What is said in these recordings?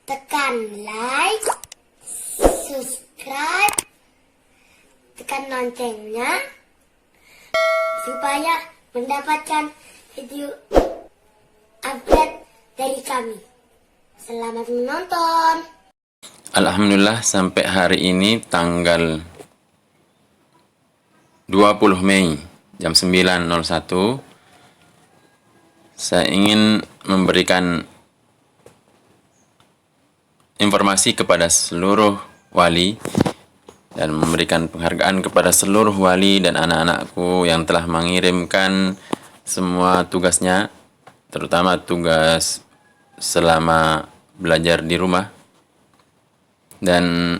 tekan like, subscribe, tekan loncengnya supaya mendapatkan video update dari kami. Selamat menonton. Alhamdulillah sampai hari ini tanggal 20 Mei jam 9.01 saya ingin memberikan informasi kepada seluruh wali dan memberikan penghargaan kepada seluruh wali dan anak-anakku yang telah mengirimkan semua tugasnya, terutama tugas selama belajar di rumah, dan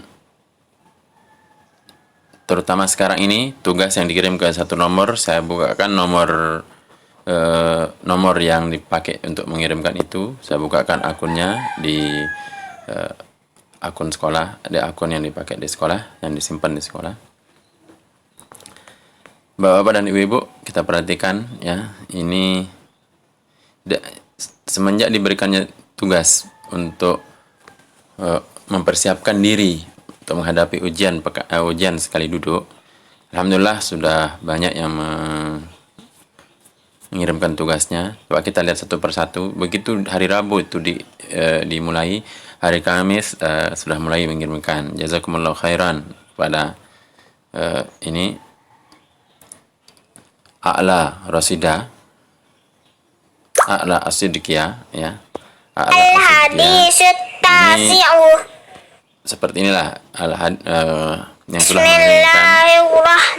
terutama sekarang ini tugas yang dikirim ke satu nomor. Saya bukakan nomor yang dipakai untuk mengirimkan itu. Saya bukakan akunnya di akun sekolah, ada akun yang dipakai di sekolah, yang disimpan di sekolah. Bapak-bapak dan ibu-ibu, kita perhatikan ya, ini semenjak diberikannya tugas untuk mempersiapkan diri untuk menghadapi ujian sekali duduk, alhamdulillah sudah banyak yang mengirimkan tugasnya. Coba kita lihat satu persatu. Begitu hari Rabu itu dimulai, hari Kamis sudah mulai mengirimkan. Jazakumullah khairan pada ini A'la Rosida, A'la As-Sidqiyah ya. Al-Hadis Ini seperti inilah yang sudah mengirimkan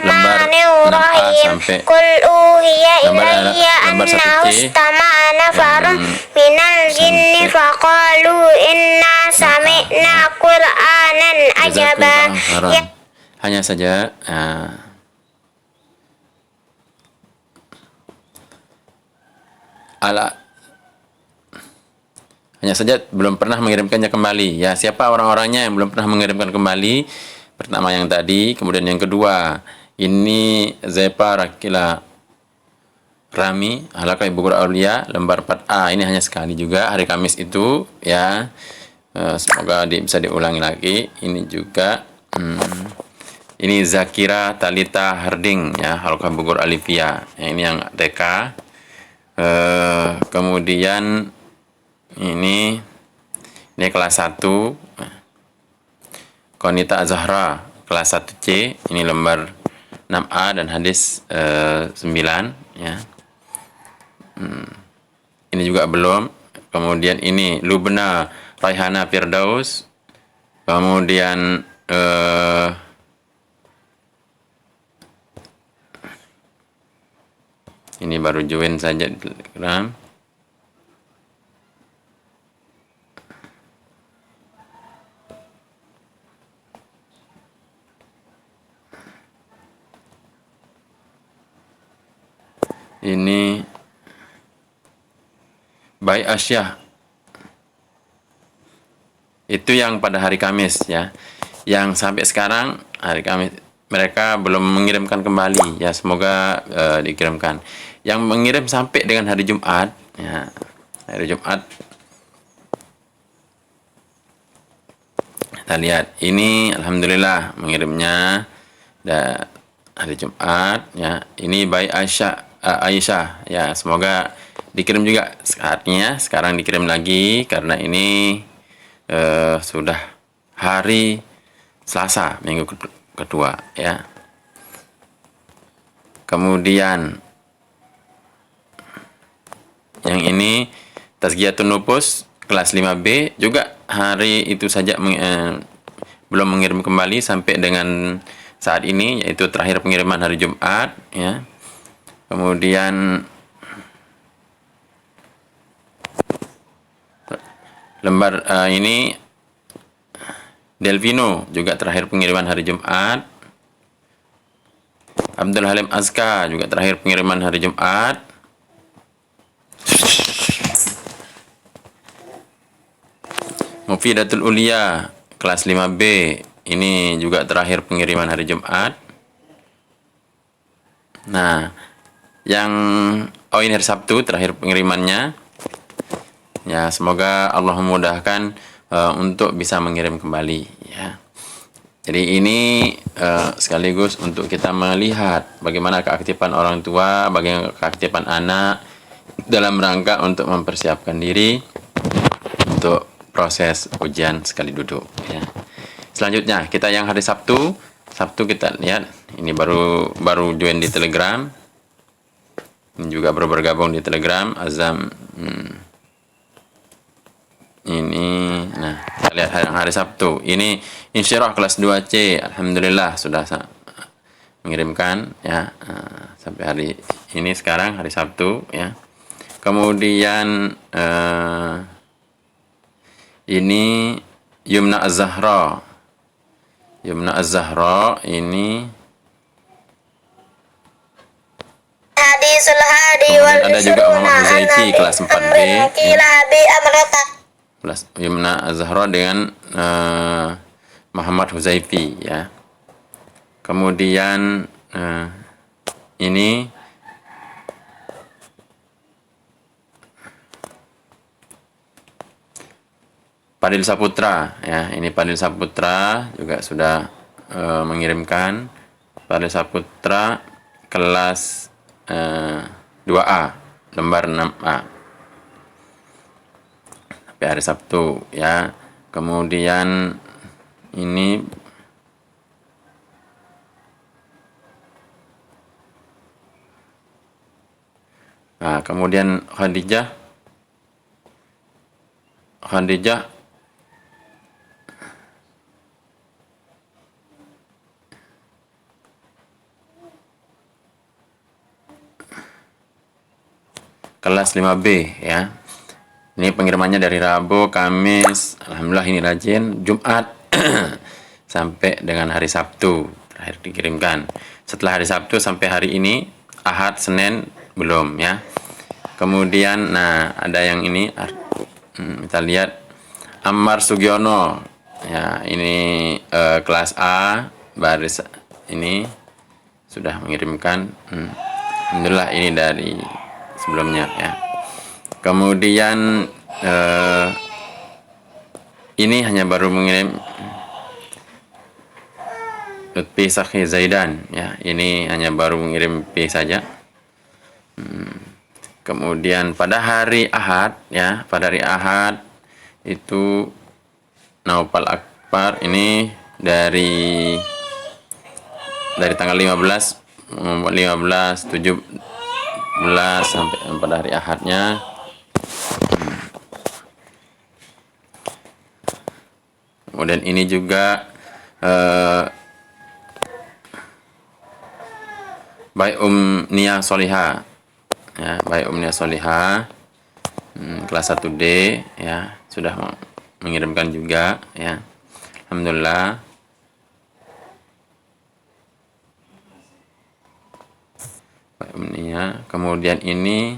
lembar 6A sampai Qul uhiya ilayya lembar annahu 1C istama'a nafarun minal jinni faqalu inna sami'na qur'anan ajaba. Hanya saja belum pernah mengirimkannya kembali. Ya, siapa orang-orangnya yang belum pernah mengirimkan kembali? Pertama yang tadi, kemudian yang kedua, ini Zepa Rakila Rami, Halaqah Ibu Guru Aulia, lembar 4A. Ini hanya sekali juga, hari Kamis itu, ya. Semoga bisa diulangi lagi. Ini juga, ini Zakira Talita Harding, ya, Halaqah Ibu Guru Alifia. Ini yang TK. Kemudian ini kelas 1, Konita Azahra kelas 1C, ini lembar 6A dan hadis 9 ya. Ini juga belum. Kemudian ini Lubna Raihana Firdaus. Kemudian ini baru join saja di Telegram. Ini Baik Asyah, itu yang pada hari Kamis ya, yang sampai sekarang hari Kamis mereka belum mengirimkan kembali ya, semoga dikirimkan. Yang mengirim sampai dengan hari Jumat ya, hari Jumat kita lihat ini alhamdulillah mengirimnya hari Jumat ya. Ini Baik Aisyah ya, semoga dikirim juga. Saatnya sekarang dikirim lagi karena ini sudah hari Selasa minggu kedua ya. Kemudian yang ini Tazkiyatun Nufus kelas 5B juga hari itu saja belum mengirim kembali sampai dengan saat ini, yaitu terakhir pengiriman hari Jumat ya. Kemudian lembar ini Delvino juga terakhir pengiriman hari Jumat. Abdul Halim Azka juga terakhir pengiriman hari Jumat. Mufidatul Ulia kelas 5B ini juga terakhir pengiriman hari Jumat. Nah, yang ini hari Sabtu terakhir pengirimannya. Ya, semoga Allah memudahkan untuk bisa mengirim kembali, ya. Jadi ini sekaligus untuk kita melihat bagaimana keaktifan orang tua, bagaimana keaktifan anak dalam rangka untuk mempersiapkan diri untuk proses ujian sekali duduk, ya. Selanjutnya kita yang hari Sabtu kita lihat ini baru join di Telegram, ini juga baru bergabung di Telegram Azam. Ini, nah kita lihat hari Sabtu ini insyirah kelas 2C, alhamdulillah sudah mengirimkan, ya, sampai hari ini sekarang hari Sabtu, ya. Kemudian ini Yumna Az-Zahra ini Hadisul hadi wal ada juga Muhammad Huzaiti kelas 4B, kelas Yumna Az-Zahra dengan Muhammad Huzaifi, ya. Kemudian ini Padil Saputra, ya. Ini Padil Saputra juga sudah mengirimkan. Padil Saputra kelas 2A, lembar 6A. Sampai hari Sabtu, ya. Kemudian ini kemudian Khadijah kelas 5B, ya. Ini pengirimannya dari Rabu, Kamis, alhamdulillah ini rajin, Jumat sampai dengan hari Sabtu terakhir dikirimkan. Setelah hari Sabtu sampai hari ini, Ahad, Senin belum, ya. Kemudian nah ada yang ini kita lihat Ammar Sugiono, ya, ini kelas A baris ini sudah mengirimkan, alhamdulillah ini dari sebelumnya, ya. Kemudian ini hanya baru mengirim Lutfi Sakhi Zaidan, ya. Ini hanya baru mengirim P saja. Kemudian pada hari Ahad, ya, pada hari Ahad itu Naufal Akbar ini dari tanggal 15, 17 sampai pada hari Ahadnya. Kemudian ini juga Baik Nia Soliha, ya, Baik Nia Soliha kelas 1D, ya, sudah mengirimkan juga, ya, alhamdulillah. Baik Nia. Kemudian ini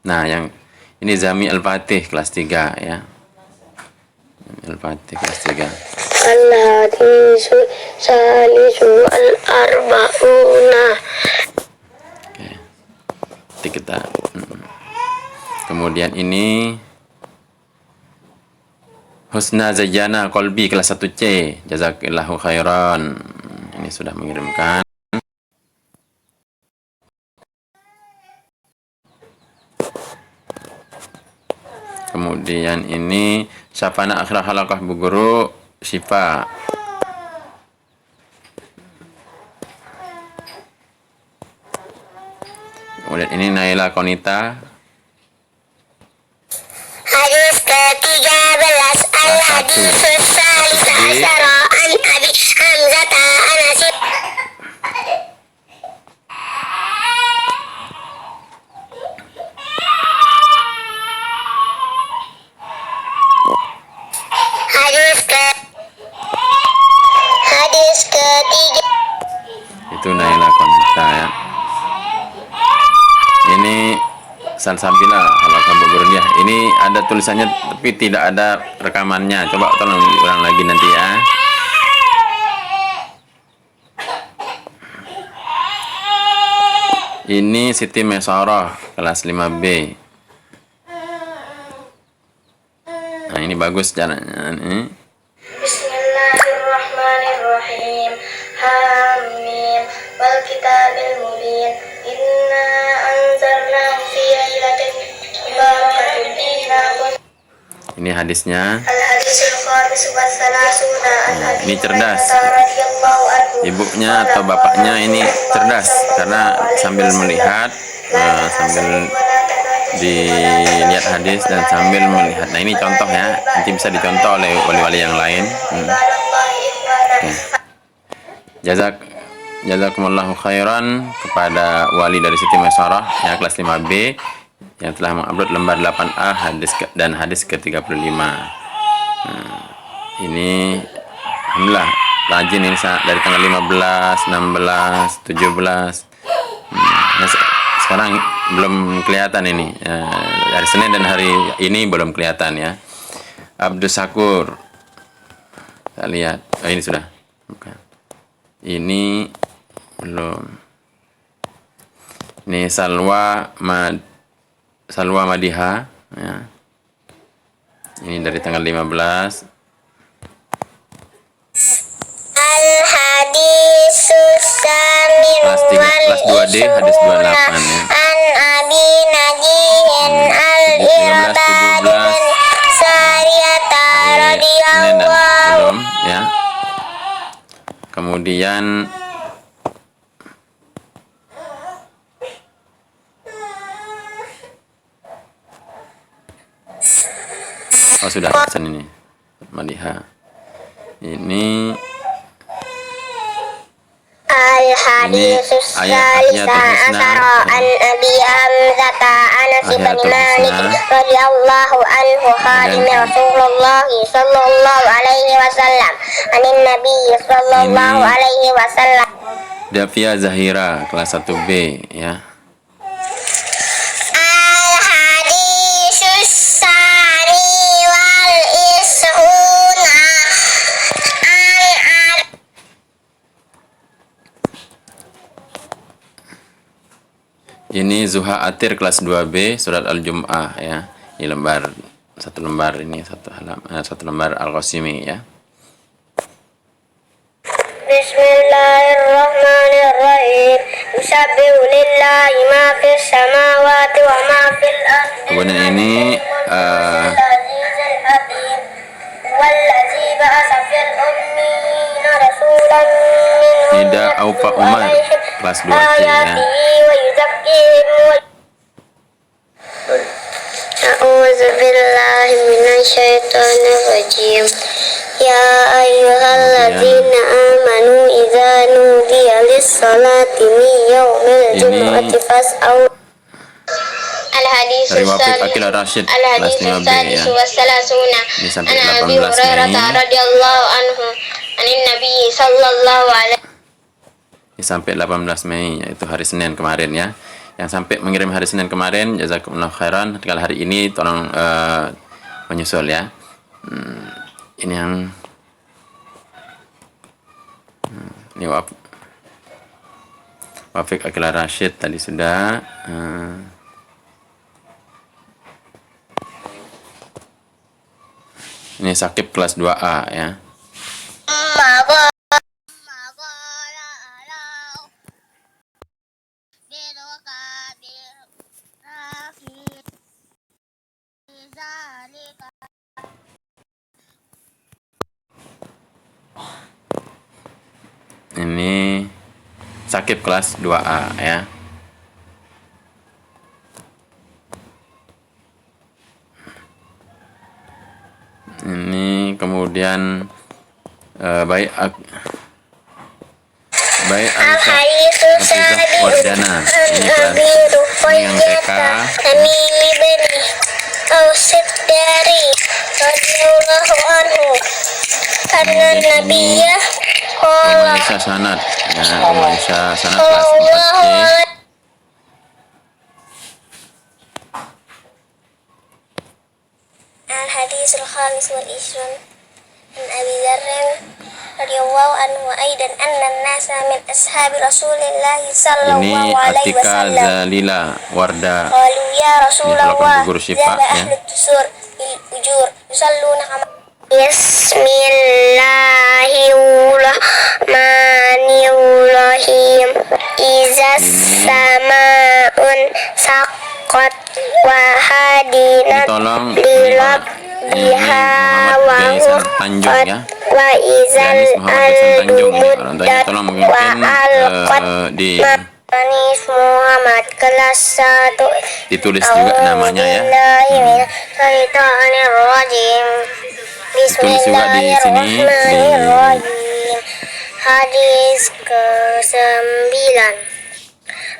yang ini Zami Al-Fatih kelas 3, ya. Al-Fatih kelas 3. Al-hadisu salisu al-arba'una. Oke. Nanti kita kemudian ini Husna Zayyana Kolbi kelas 1C, jazakillahu khairan. Ini sudah mengirimkan. Kemudian ini Syafana Akhirah Halakah Bu Guru Syifa. Kemudian ini Naila Konita. Hadis ke-13 Al-hadisus salis asyara an Abi Hamzata Anas. Hadis ketiga Itu Naila Konita, ya. Ini Salsabila Halakah Bu Guru dia. Ini ada tulisannya tapi tidak ada rekamannya. Coba tolong diulang lagi nanti, ya. Ini Siti Mesoroh kelas 5B. ini bagus caranya ini. Bismillahirrahmanirrahim. Hamim wal kitabil mubin. Inna anzalnahu fi lailatin mubarakatin inna Ini hadisnya. Al-hadisul khamis wa salasuna an Abi Ini cerdas. Hurairah radhiyallahu anhu. Ibunya atau bapaknya ini cerdas karena sambil melihat, sambil dilihat hadis dan sambil melihat. Nah, ini contoh ya, nanti bisa dicontoh oleh wali-wali yang lain. Oke. Jazakumullahu khairan kepada wali dari Siti Maisarah yang kelas 5B yang telah mengupload lembar 8A dan hadis ke-35. Ini alhamdulillah rajin ini dari tanggal 15, 16, 17. Nah, sekarang belum kelihatan ini. Hari Senin dan hari ini belum kelihatan ya. Abdus Sakur. Kita lihat. Oh, ini sudah. Bukan. Ini belum. Ini Salwa Madiha ya. Ini dari tanggal 15. Al-hadisus samin Kelas 2D hadis 28 ya. An Abi Najihin al-Irbad bin Sariyata Senin dan radhiyallahu belum ya. Kemudian oh sudah pesan ini Madiha. Ini Al-hadisus salisa asara an Abi Hamzata Anas bin Malik radhiyallahu anhu khadim Rasulullah sallallahu alaihi wasallam anin Nabi sallallahu alaihi wasallam. Davia Zahira kelas 1B ya. Al-hadisus sani wal ishuna Ini Zuha Atir kelas 2B surat Al-Jum'ah ya. Ini satu lembar Al-Qasimi ya. Bismillahirrahmanirrahim. Yusabbihu lillahi ma fis samawati wa ma fil ardi. Kemudian ini Wallazi ba'atha fil ummiyina rasulan minhum Nida Aufa Umar kelas 2C ya. A'udzu billahi minasyaitonir rajim. Ya ayyuhalladzina amanu idza nudiya lis-salati min yaumil jumu'ati fas'au. Al-hadis Dari Wafik Akil Rashid kelas 5B ya. Ini sampai 18 Mei. Radhiyallahu anhu anin Nabi sallallahu alaihi. Ini sampai 18 Mei yaitu hari Senin kemarin ya. Yang sampai mengirim hari Senin kemarin jazakumullah khairan. Kalau hari ini tolong menyusul ya. Ini yang ini Wafik Akil Rashid tadi sudah. Ini Sakib kelas 2A ya. Ini Sakib kelas 2A ya. Ini kemudian baik Hafizah Wardana ini kelas ini yang TK karena Nabiya Umayyah Sanad ya, Umayyah Sanad kelas 4C. Al-hadisul khamis wal ishrun an Abi Dzarrin radhiyallahu anhu aidan anna an-nasa min ashabi Rasulillah Ini sallallahu alaihi Atika wasallam Zalila Warda. qalu ya Rasulullah gugur syifa, zaba ya. ahli tusur bil ujur yusalluna kama Bismillahirrahmanirrahim. Izas samaun saqqat wa hadinat Tolong lilab ini biha wa Muhammad Gaisan Tanjung ya. wa izal Danis Muhammad Gaisan Tanjung nih. Orang tuanya al-muddat tolong wa memimpin al-qad di Anis Muhammad kelas 1. ditulis juga namanya ya. Ditulis juga di sini di Bismillahirrahmanirrahim. Hadis ke-9.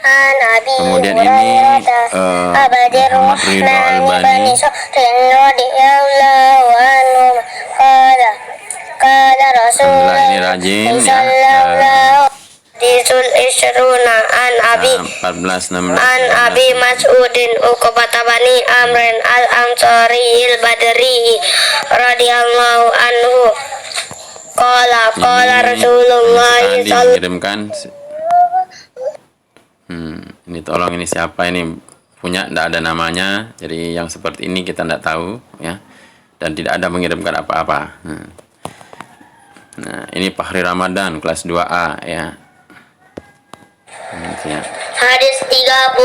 An Abi Kemudian ini, Hurairah Abadir Muhammad Ridha Rahman Albani. Bani Sa'rin radhiyallahu anhu qala Alhamdulillah, ini rajin ya. sallallahu Disul Isruna an Abi 14 16 an Abi Mas'udin Uqbata bani Amrin al-Ansari al-Badri radhiyallahu anhu qala Rasulullah sallallahu mengirimkan ini tolong, ini siapa ini punya, tidak ada namanya, jadi yang seperti ini kita tidak tahu ya, dan tidak ada mengirimkan apa-apa. Nah ini Fahri Ramadan kelas 2A ya. Ya. Hadis 33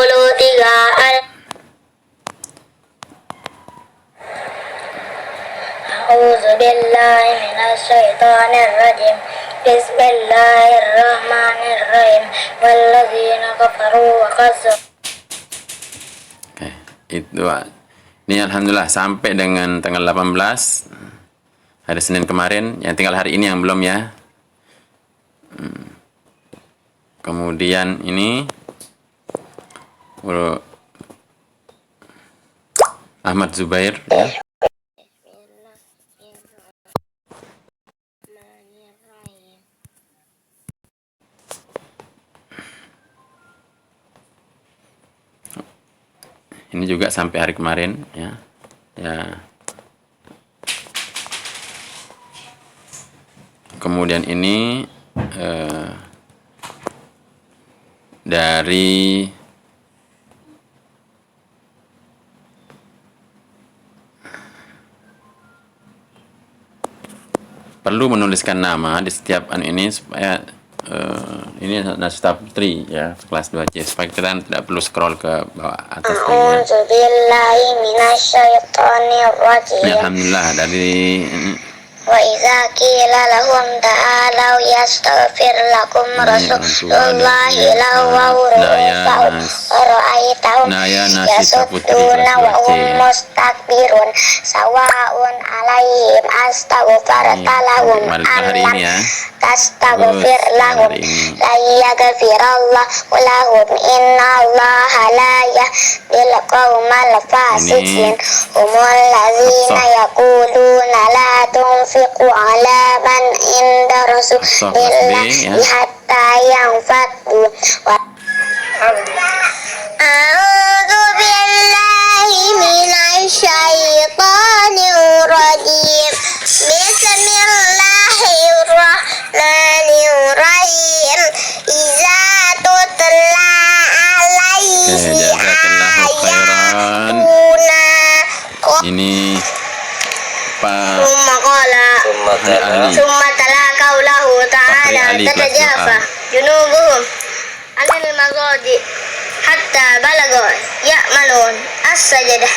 A'udzu billahi minasy syaithanir rajim. Bismillahirrahmanirrahim. Walladzina kafaru wa kazzabu. Oke, itu ini alhamdulillah sampai dengan tanggal 18 hari Senin kemarin, yang tinggal hari ini yang belum ya. Kemudian ini Ahmad Zubair ya. Ini juga sampai hari kemarin ya. Ya. Kemudian ini dari perlu menuliskan nama di setiap ini supaya ini Nasta Putri ya kelas 2C supaya kita tidak perlu scroll ke bawah atas ya. A'udzubillahi minasyaitonir rajim. Alhamdulillah dari Wa idza qila lahum ta'alu yastaghfir lakum rasulullahi lawaw ra'aitahum yasudduna wa hum mustakbirun sawa'un alaihim astaghfarta lahum am lam tastaghfir lahum la yaghfirallahu lahum innallaha la yahdil qaumal fasiqin humul ladzina yaquluna la tunfiqu ala man inda rasulillahi hatta yanfadu. A'udzu billahi minasy syaithanir rajim. Bismillahirrahmanirrahim. Iza tutla alaihim ayatuna ini Pak Summa tala kaulahu ta'ala tatajafa junubuhum anil maghadi hatta balagha ya'malun as-sajadah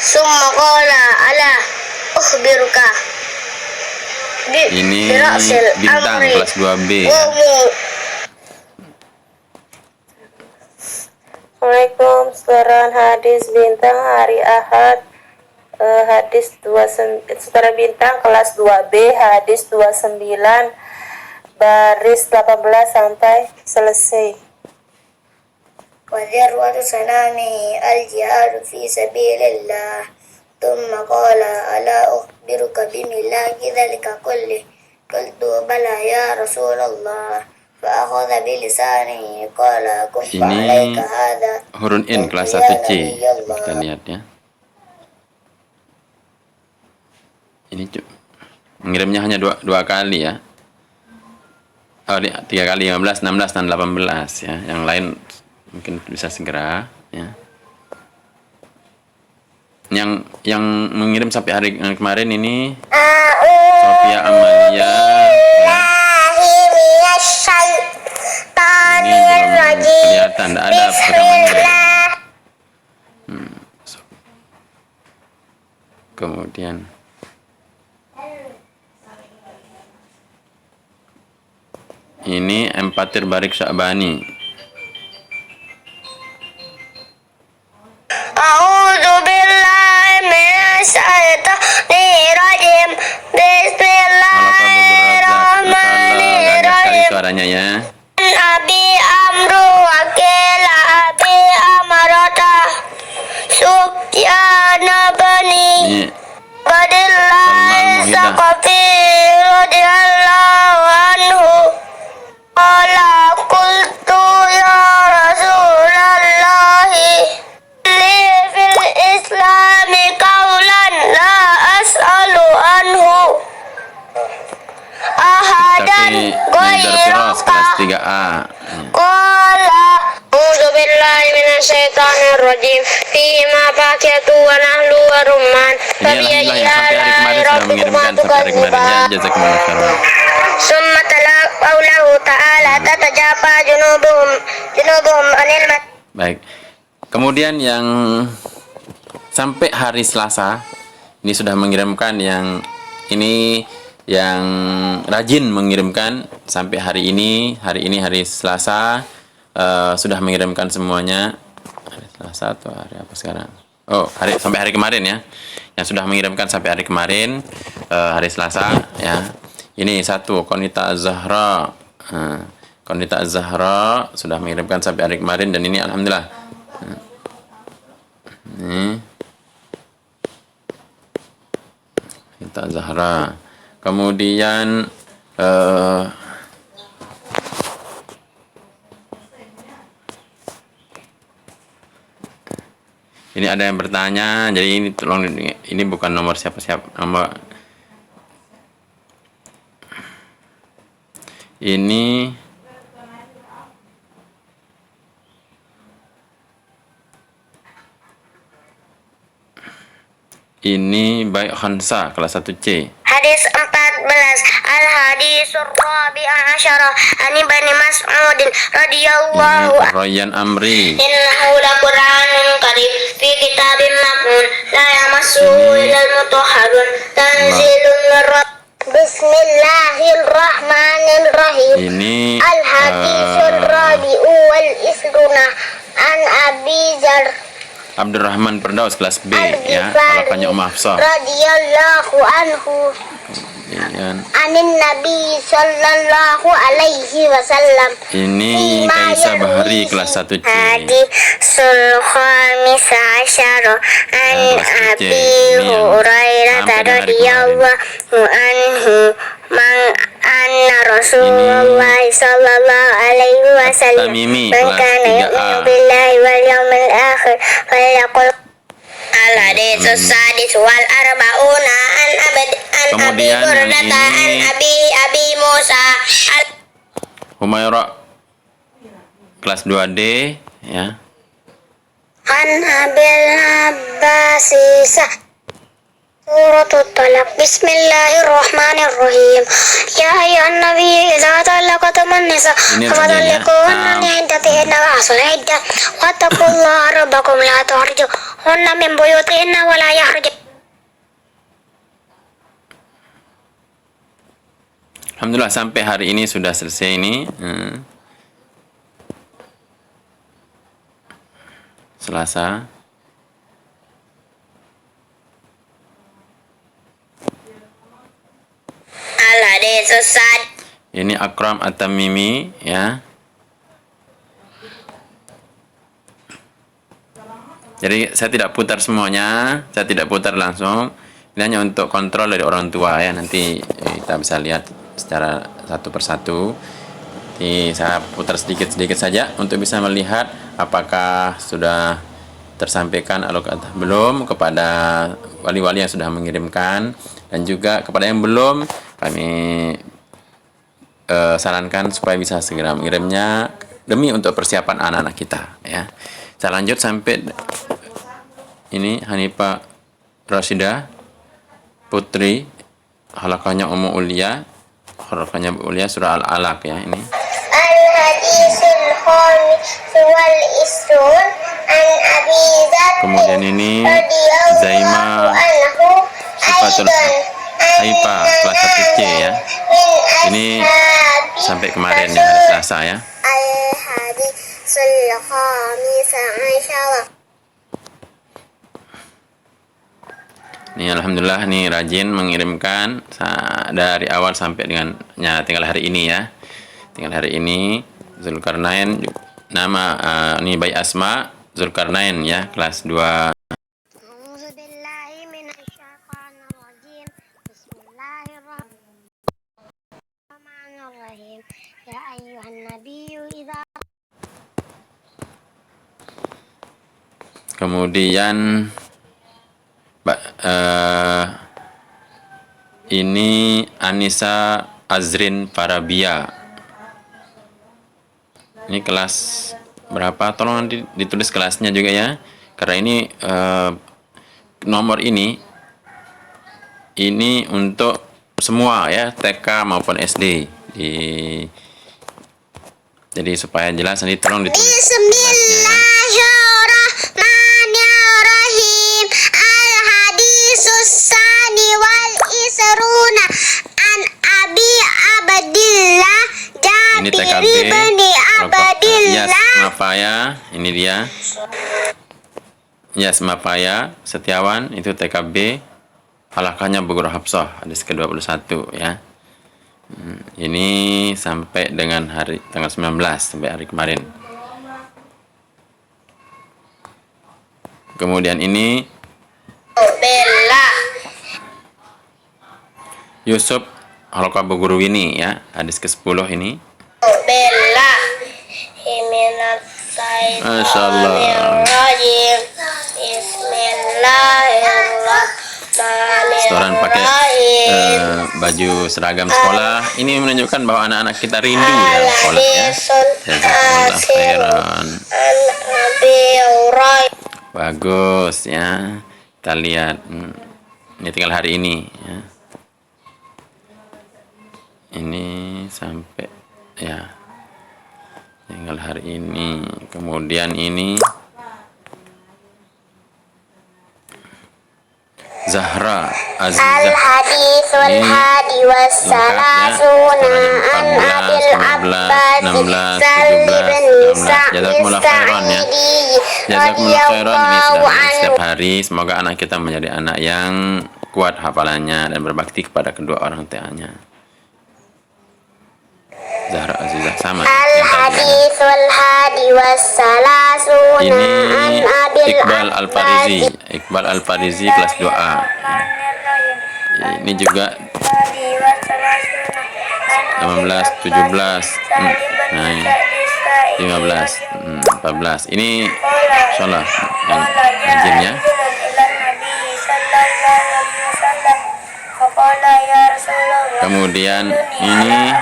summa qala ala ukhbiruka ini bintang kelas 2B ya. Assalamualaikum, setoran hadis bintang hari Ahad, hadis 29, setara bintang kelas 2B hadis 29 baris 18 sampai selesai. وذروة سنامه الجهاد في سبيل الله ثم قال ألا أخبرك بملاك ذلك كله قلت بلى يا رسول الله فأخذ بلسانه قال كف عليك هذا hurun in kelas 1C kita lihat ya. Ini Mengirimnya hanya dua kali ya. Oh, 3 kali, 15, 16, dan 18 ya. Yang lain mungkin bisa segera ya. Yang mengirim sampai hari kemarin ini Sophia Amalia ya. Ini belum kelihatan, tidak ada rekamannya. Kemudian ini Empatir Barik Sya'bani. A'udzu billahi minasyaitonir rajim. Bismillahirrahmanirrahim. Suaranya ya. Abi Amru wakil Abi Amarata Sufyan bani Ini Badillah Saqafi radhiyallahu anhu qala qultu ya Rasulullah li fil islami qawlan la as'alu anhu ahadan Tapi Nidar Firas kelas ghairaka 3A. qala a'udzu billahi minasyaitonir rajim fima baqiyatu wa nahlu wa rumman Ini alhamdulillah yang sampai hari kemarin sudah mengirimkan sampai hari kemarin ya. Jazakumullah khairan. summa tala qaulahu ta'ala tatajafa junubuhum anil mat. Baik. Kemudian yang sampai hari Selasa ini sudah mengirimkan yang ini yang rajin mengirimkan sampai hari ini hari Selasa sudah mengirimkan semuanya. Hari Selasa atau hari apa sekarang? Oh, sampai hari kemarin ya. Yang sudah mengirimkan sampai hari kemarin hari Selasa ya. Ini satu Konita Az-Zahra. Konita Az-Zahra sudah mengirimkan sampai hari kemarin dan ini alhamdulillah. Ini Konita Az-Zahra. Kemudian ini ada yang bertanya, jadi ini tolong ini bukan nomor siapa-siapa, nomor ini Baik Khansa kelas 1C. Hadis 14 Al-Hadisur Rabi'a Asyara Ani Bani Mas'udin radhiyallahu Ini Rayyan Amri. innahu laqur'anun karim fi kitabim maknun la yamassuhu illal mutahharun tanzilun mir Bismillahirrahmanirrahim. Ini Al-Hadisur Rabi'u wal Isruna an Abi Zar Abdurrahman Firdaus kelas B ya, halapannya Hafsah. radhiyallahu anhu Kemudian anin Nabi sallallahu alaihi wasallam. ini Kaisa Bahari kelas 1C. Hadisul khamis asyara an kelas 1C. Abi Ini yang Hurairah sampai di hari radhiyallahu anhu anna Rasulullah sallallahu alaihi wasallam Tamimi man kelas kana 3A. yu'minu billahi wal yawmil akhir falyaqul al-haditsus sadis wal arba'una an Abi Kemudian yang Burdata an ini Abi Musa Humaira kelas 2D ya. an Abil Abbasisa Suratul Talaq. Bismillahirrahmanirrahim. Ya ayyuhan nabi idza talaqtumun nisa Ini fatalliquhunna artinya, li'iddatihinna wa ahsul iddah wattaqullaha rabbakum la tukhrijuhunna min buyutihinna wa la yakhrujun. Alhamdulillah sampai hari ini sudah selesai ini. Selasa. Al-haditsus sad. Ini Akram At-Tamimi ya. Jadi saya tidak putar semuanya, saya tidak putar langsung. Ini hanya untuk kontrol dari orang tua ya. Nanti kita bisa lihat secara satu persatu. Jadi saya putar sedikit-sedikit saja untuk bisa melihat apakah sudah tersampaikan al-Qaddah belum kepada wali-wali yang sudah mengirimkan, dan juga kepada yang belum kami sarankan supaya bisa segera mengirimnya demi untuk persiapan anak-anak kita ya. Saya lanjut sampai ini Hanifah Rashidah Putri, halakahnya Ummu Ulia, halakahnya Bu Ulia, surah Al-Alaq ya ini. Al-Hadisul Khamis wal Isrun an Abi Dzar Kemudian ini radhiyallahu Zaima anhu Sifatul aidan Haifa kelas 1C ya. Ini sampai kemarin ya, hari Selasa ya. Al-Hadisul Khamis asyara. Ini alhamdulillah nih rajin mengirimkan dari awal sampai dengan tinggal hari ini ya. Tinggal hari ini Zulkarnain nama ini bayi Asma Zulkarnain ya, kelas 2. A'udzubillahi minasyaitonirrajim. Bismillahirrahmanirrahim. Ya ayyuhan nabiyyu idza Kemudian ini Anissa Azrin Farabia. Ini kelas berapa? Tolong nanti ditulis kelasnya juga ya. Karena ini nomor ini untuk semua ya, TK maupun SD. Jadi supaya jelas nanti tolong ditulis kelasnya ya. Bismillahirrahmanirrahim. Al-Hadisus Sani wal Isruna an Abi Abdillah Ini Jabir TKB bin Abdillah. Mapaya, ini dia. Mapaya Setiawan, itu TKB. Halakahnya Bu Guru Hafsah, hadis ke-21 ya. Ini sampai dengan tanggal 19 sampai hari kemarin. Kemudian ini Bella Yusuf Halakah Bu Guru Wini ya, hadis ke-10 ini. Bella Masya Allah. Setoran pakai baju seragam sekolah. Ini menunjukkan bahwa anak-anak kita rindu ya sekolah ya. Jazakumullah khairan. Bagus ya. Kita lihat. Ini tinggal hari ini ya. Ini sampai ya. Tinggal hari ini. Kemudian ini Zahra Azizah. Al-Hadisul Hadi Wassalasuna an Abil Abbas Salmi bin Jazakumullah khairan ya. Jazakumullah khairan, ini sudah setiap hari. Semoga anak kita menjadi anak yang kuat hafalannya dan berbakti kepada kedua orang tuanya. Zahra Azizah sama. Al-Hadisul Hadi Wassalasuna an Ini Abil Iqbal Al-Farizi. Iqbal Al-Farizi kelas 2A. Ini juga 18, 17, 15, 14. Ini sholat yang rajin ya. Kemudian ini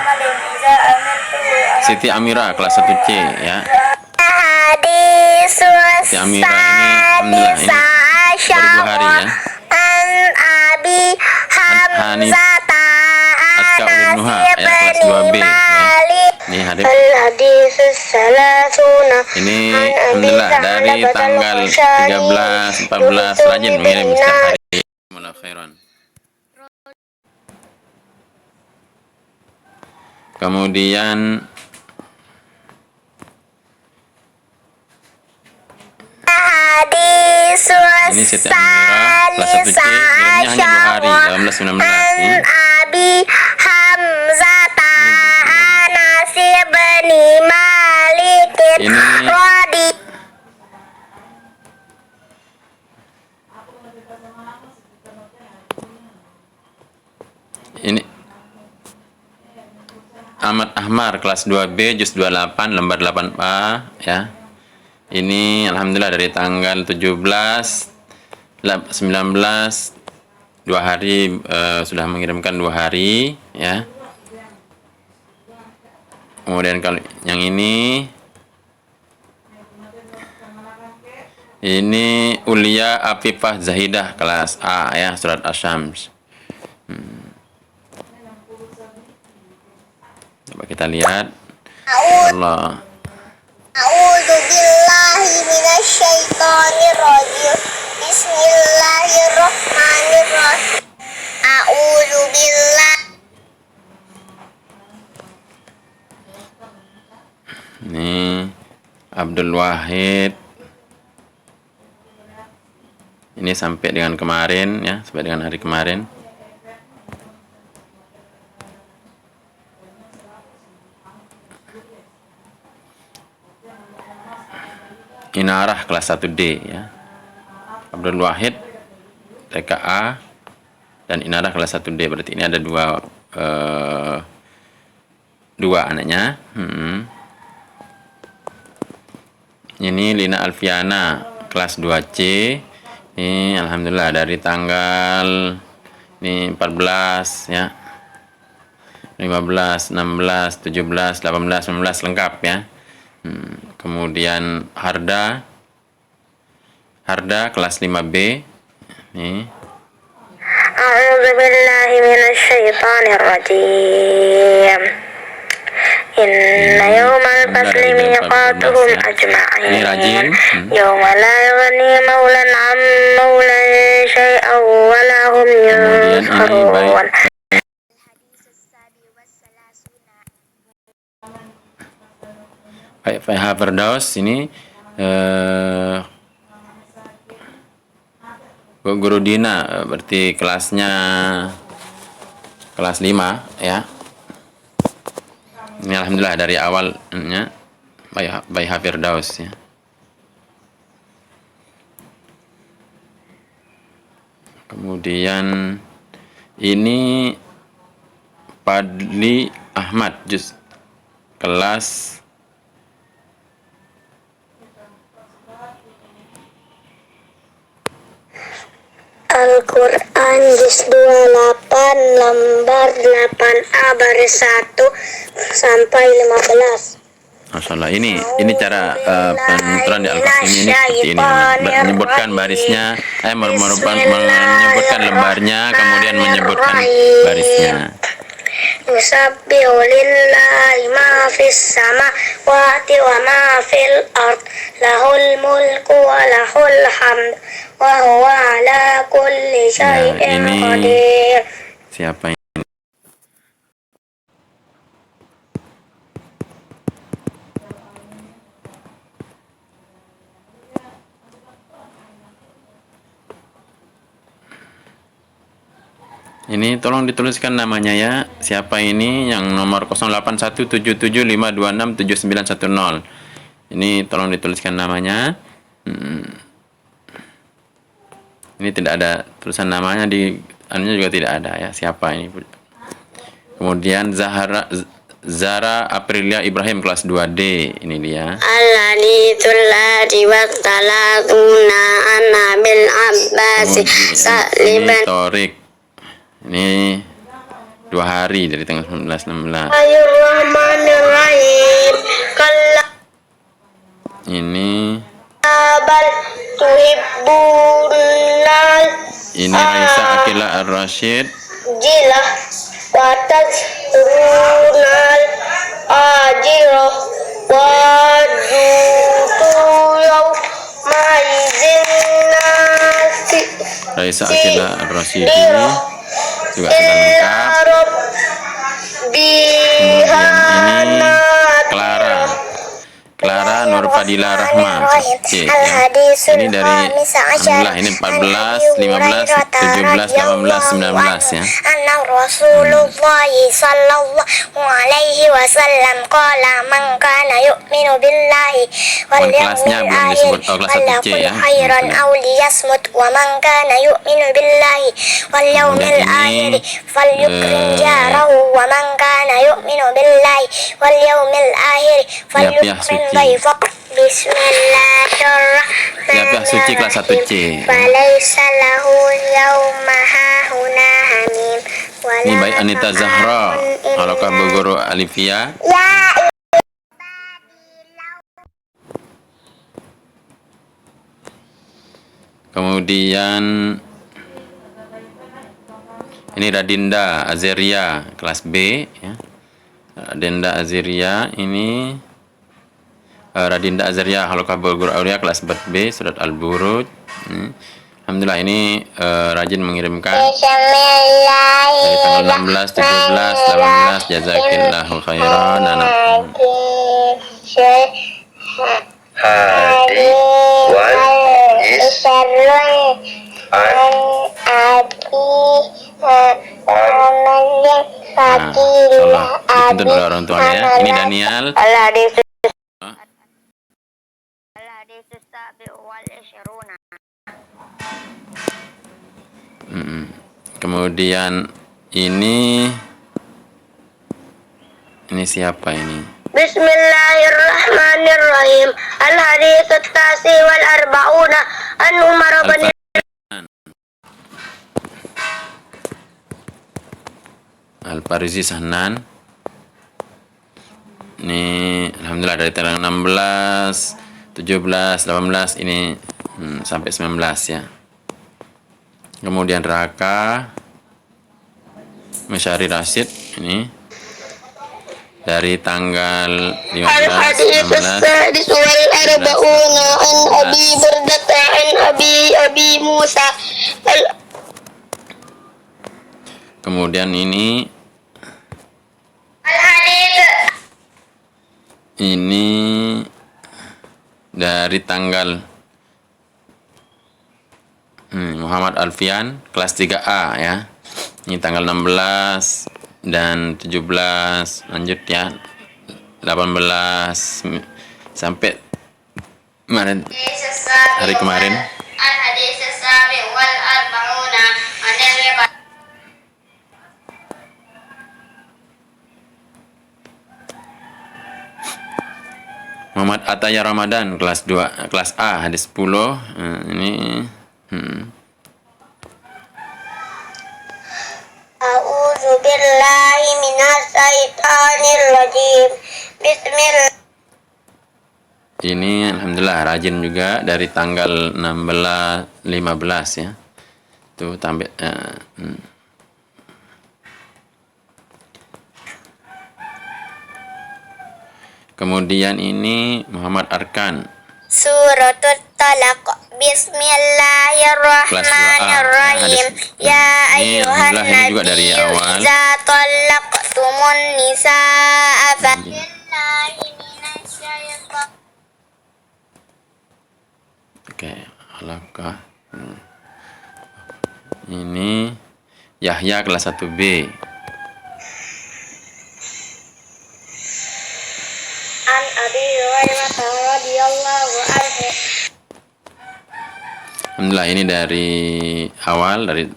Siti Amira kelas 1C ya. Siti Amira ini alhamdulillah ini baru 2 hari ya. Abi Hanif Hamzata Aska Ulin Nuha ya, kelas 2B ya. Ini hadis. Ini alhamdulillah dari tanggal 13, 14 rajin mengirim setiap hari. Alhamdulillah khairan. Kemudian ini Siti Amira kelas 1C, kirimnya hanya 2 hari, 18, 19 ya. Abi Hamzata Anas bin Malik Radi. Ini Ahmad Ahmar kelas 2B juz 28 lembar 8A ya. Ini alhamdulillah dari tanggal 17, 19, 2 hari, sudah mengirimkan 2 hari ya. Kemudian kalau yang ini Ulia Afifah Zahidah kelas A ya, surat Asy-Syams. Coba kita lihat. Allah. A'udzu billahi minasyaitonir rajim. Bismillahirrahmanirrahim. A'udzu billahi. Ini Abdul Wahid. Ini sampai dengan kemarin ya, sampai dengan hari kemarin. Inarah kelas 1D ya. Abdul Wahid TKA dan Inarah kelas 1D, berarti ini ada dua anaknya. Ini Lina Alfiana kelas 2C. Ini alhamdulillah dari tanggal ini 14 ya. 15, 16, 17, 18, 19 lengkap ya. Kemudian Harda kelas 5B. Nih. A'udzu billahi minasyaitonir rajim. Inna yawmal fasli miqatuhum ajma'in. Ini rajin. Yawma la yughni maulan 'an maulan syai'an wa la hum yunsarun. Baik, Faiha Firdaus ini Guru Dina, berarti kelasnya kelas 5 ya. Ini alhamdulillah dari awalnya Faiha Firdaus ya. Kemudian ini Padli Ahmad juz kelas Al-Quran juz 28 lembar 8A baris 1 sampai 15. Masya Allah, ini cara penuturan di Al-Qasim ini seperti ini, menyebutkan barisnya, menyebutkan lembarnya, kemudian menyebutkan barisnya. Yusabbihu lillahi ma fis samawati wa ma fil ard, lahul mulku wa lahul hamd wa huwa ala kulli syai'in qadir. Siapa ini? Ini tolong dituliskan namanya ya. Siapa ini yang nomor 081775267910. Ini tolong dituliskan namanya. Ini tidak ada tulisan namanya, di anunya juga tidak ada ya. Siapa ini? Kemudian Zara Aprilia Ibrahim kelas 2D, ini dia. Alladhi wattalatuna anna bil abbasi saliban. Torik. Ini 2 hari dari tanggal 19, 16. Bismillahirrahmanirrahim. Ini Bal tuhibbunal. Ini Raisa Akila Ar-Rasyid. Jilah watat runal ajirah wadutu yaw maizin nasi. Raisa Akila Ar-Rasyid ini juga sudah lengkap. Kemudian ini Clara Nur Fadila Rahma C, ya. Ini dari alhamdulillah ini 14, 15, 17, 18, 19 ya. Anna Rasulullah sallallahu alaihi wasallam qala man kana yu'minu billahi wal yawmil akhir falyakul khairan aw liyasmut wa man kana yu'minu billahi wal yawmil akhir falyukrim jarahu wa man kana yu'minu billahi wal yawmil akhir falyukrim ضيفك Siapa suci kelas 1C? Falaysa lahu yawma hahuna hamim. Ini baik Anita Zahra. Halakah Bu Guru Alifia? Ya. Kemudian ini Radinda Azeria kelas B ya. Radinda Azeria ini Radinda Azeria Halakah Bu Guru Aulia kelas B surat Al-Buruj. Alhamdulillah ini rajin mengirimkan dari tanggal 16, 17, 18 jazakillahu khairan anak. Hadi wal is Dituntut oleh orang tuanya ya. Ini Daniel. Kemudian ini siapa ini? Bismillahirrahmanirrahim. Al-hadits at-tasi wal arba'una an Umar bin Al-Farizi Sahnan. Ini alhamdulillah dari tanggal 16, 17, 18 ini sampai 19 ya. Kemudian Raka Mesyari Rashid ini dari tanggal 15, 16, wal arba'una an Abi Burdata an Abi Musa. Kemudian ini dari tanggal Muhammad Alfian kelas 3A ya. Ini tanggal 16 dan 17 lanjut ya. 18 sampai kemarin hari kemarin. Muhammad Ataya Ramadan kelas 2 kelas A hadis 10 ini A'udzu billahi minas syaitonir rajim. Bismillah. Ini alhamdulillah rajin juga dari tanggal 16 15 ya. Tuh tambah Kemudian ini Muhammad Arkan Suratul Talaq. Bismillahirrahmanirrahim. Ya ayyuhan nabi idza talaqtumun nisaa fa Oke, alakah. Ini Yahya kelas 1B. An Abi Hurairah radhiyallahu anhu. Alhamdulillah ini dari awal dari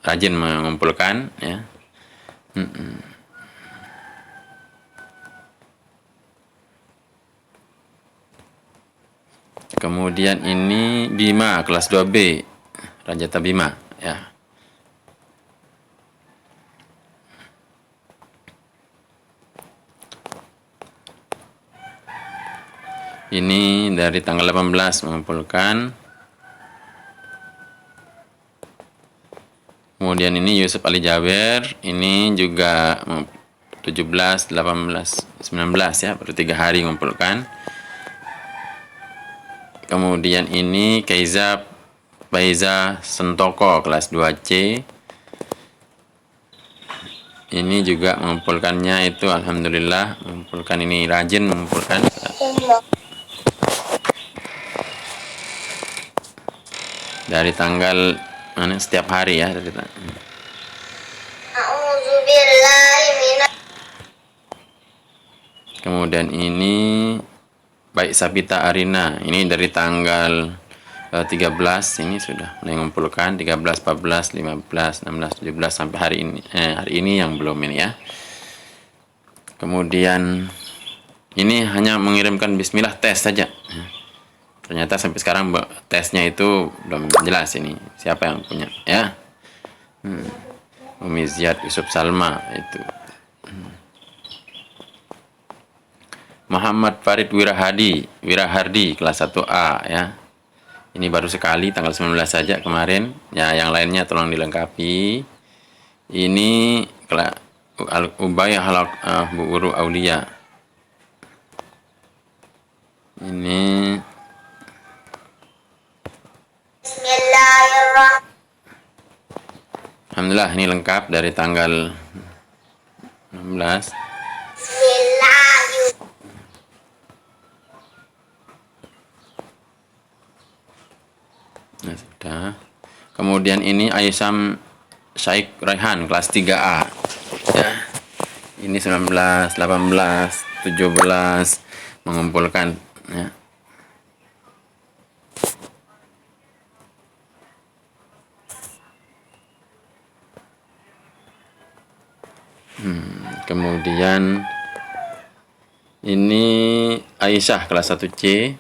rajin mengumpulkan ya. Kemudian ini Bima kelas 2B Rajata Bima ya. Ini dari tanggal 18 mengumpulkan. Kemudian ini Yusuf Ali Jaber, ini juga 17, 18, 19 ya, baru 3 hari mengumpulkan. Kemudian ini Keiza Faiza Sentoko kelas 2C. Ini juga mengumpulkannya itu alhamdulillah mengumpulkan, ini rajin mengumpulkan. Dari tanggal mana setiap hari ya dari Kemudian ini baik Sabita Arina, ini dari tanggal 13 ini sudah mulai mengumpulkan 13, 14, 15, 16, 17 sampai hari ini yang belum ini ya. Kemudian Ini hanya mengirimkan bismillah tes saja. Ternyata sampai sekarang tesnya itu belum jelas ini siapa yang punya ya. Umi Ziyad Yusuf Salma itu. Muhammad Farid Wirahardi kelas 1A ya. Ini baru sekali tanggal 19 saja kemarin. Ya, yang lainnya tolong dilengkapi. Ini Ubayah Bu Uru Aulia. Ini Bismillahirrahmanirrahim. alhamdulillah ini lengkap dari tanggal 16. Bismillahirrahmanirrahim. Nah, sudah. Kemudian ini Aisam Syekh Raihan kelas 3A. Ya. Ini 19, 18, 17 mengumpulkan ya. Kemudian ini Aisyah kelas 1C.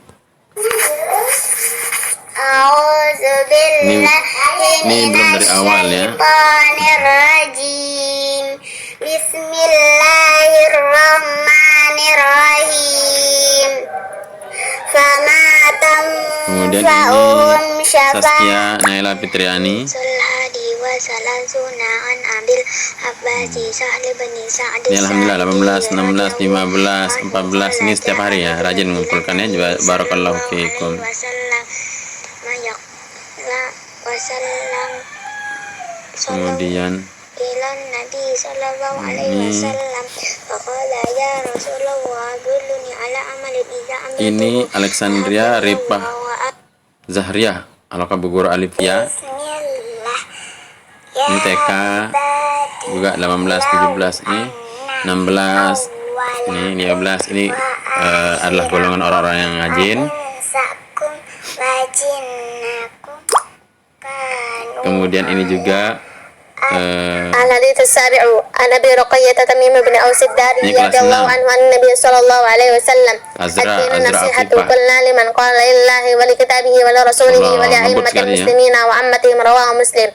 Ini belum dari awal ya. Bismillahirrahmanirrahim. Kemudian ini Saskia Naila Fitriani. Ini alhamdulillah 18, 16, 15, 14 ini setiap hari ya, rajin mengumpulkannya juga. Barakallahu fiikum. Kemudian ini Alexandria Ripah Zahriyah Alaqab Guru Alifia. Ini TK juga 18, 17 ini 16 ini 15 ini adalah golongan orang-orang yang ngajin. Kemudian ini juga Al-Hadits As-Sabi'u an Abi Ruqayyah Tamim bin Aus ad-Dari radhiyallahu anhu an Nabi sallallahu alaihi wasallam Azra nasihatu Afifah. kullu liman qala lillahi wa li kitabihi wa li rasulihi wa li a'immatil muslimina wa ammatihim rawahu Muslim.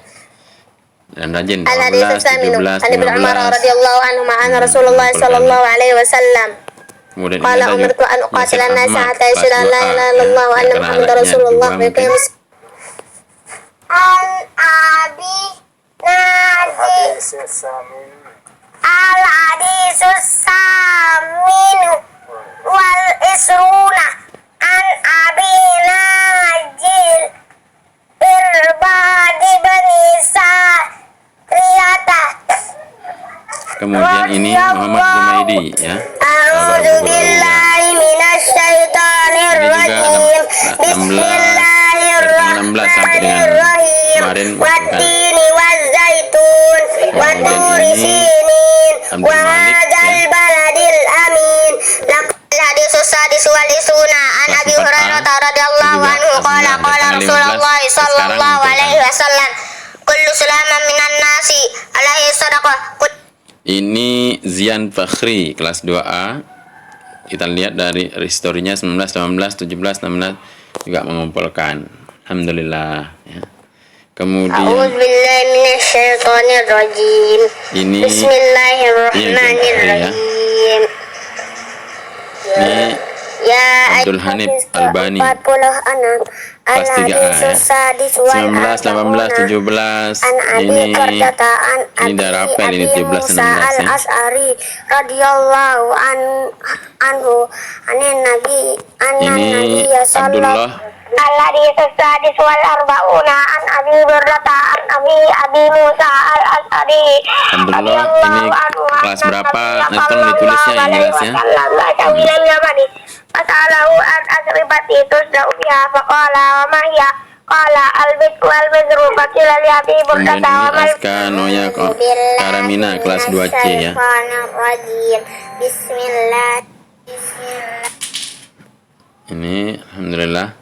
Dan rajin Al-Hadits 18, As-Saminu 17, an Ibnu Umar 15. radhiyallahu anhu an Rasulullah sallallahu alaihi wasallam Kemudian ini qala ada umirtu an Yasir uqatila an-nasa Ahmad, hatta kelas yashhadu an la 2A, ilaha illallah wa ya, anna karena Muhammadar anaknya Rasulullah kedua wa mungkin. yuqimus Al-Abi Nadi Al-Hadisus Saminu wal Isruna an Abi Najil Irbadi Bani Sariyata. Kemudian ini Muhammad Jumaidi ya. A'udzu billahi minasy syaithanir Ini juga rajim. 16 sampai dengan Bismillahirrahim. kemarin Wattini wazzaitun wa Kemudian turi ini sinin Abdul wa Malik, hadzal ya. baladil amin. Laqad hadisus sadis wal isuna an Kelas Abi 4A. Hurairah radhiyallahu Ini juga anhu qala alhamdulillah qala dari tanggal 15 Rasulullah sallallahu sekarang alaihi wasallam kullu sulaman minan nasi alaihi sadaqah. Ini Zian Fakhri kelas 2A. Kita lihat dari historinya 19, 18, 17, 16 juga mengumpulkan. Alhamdulillah ya. Kemudian A'udzubillahi minasyaitonirrajim. ini Bismillahirrahmanirrahim. ini Ya Abdul Hanif Albani 40 anak kelas 3A ya. 19, 18, 17 ini dari rapel ini 17 dan 16 ya. Al-As'ari radhiyallahu anhu anin nabi Ini Abdullah Al-Hadits Sadis wal Arba'una an Abi Burdata an Abi Musa Al-As'ari Abdullah ini kelas berapa? Nah, tolong ditulisnya yang jelas ya. Masalahu an asribati tusda'u biha faqala wa ma hiya qala al-bit wal bidru faqila li Abi Kemudian Burdata wa ini mal Aska Noya Karamina kelas 2C ya. Bismillah. Ini alhamdulillah.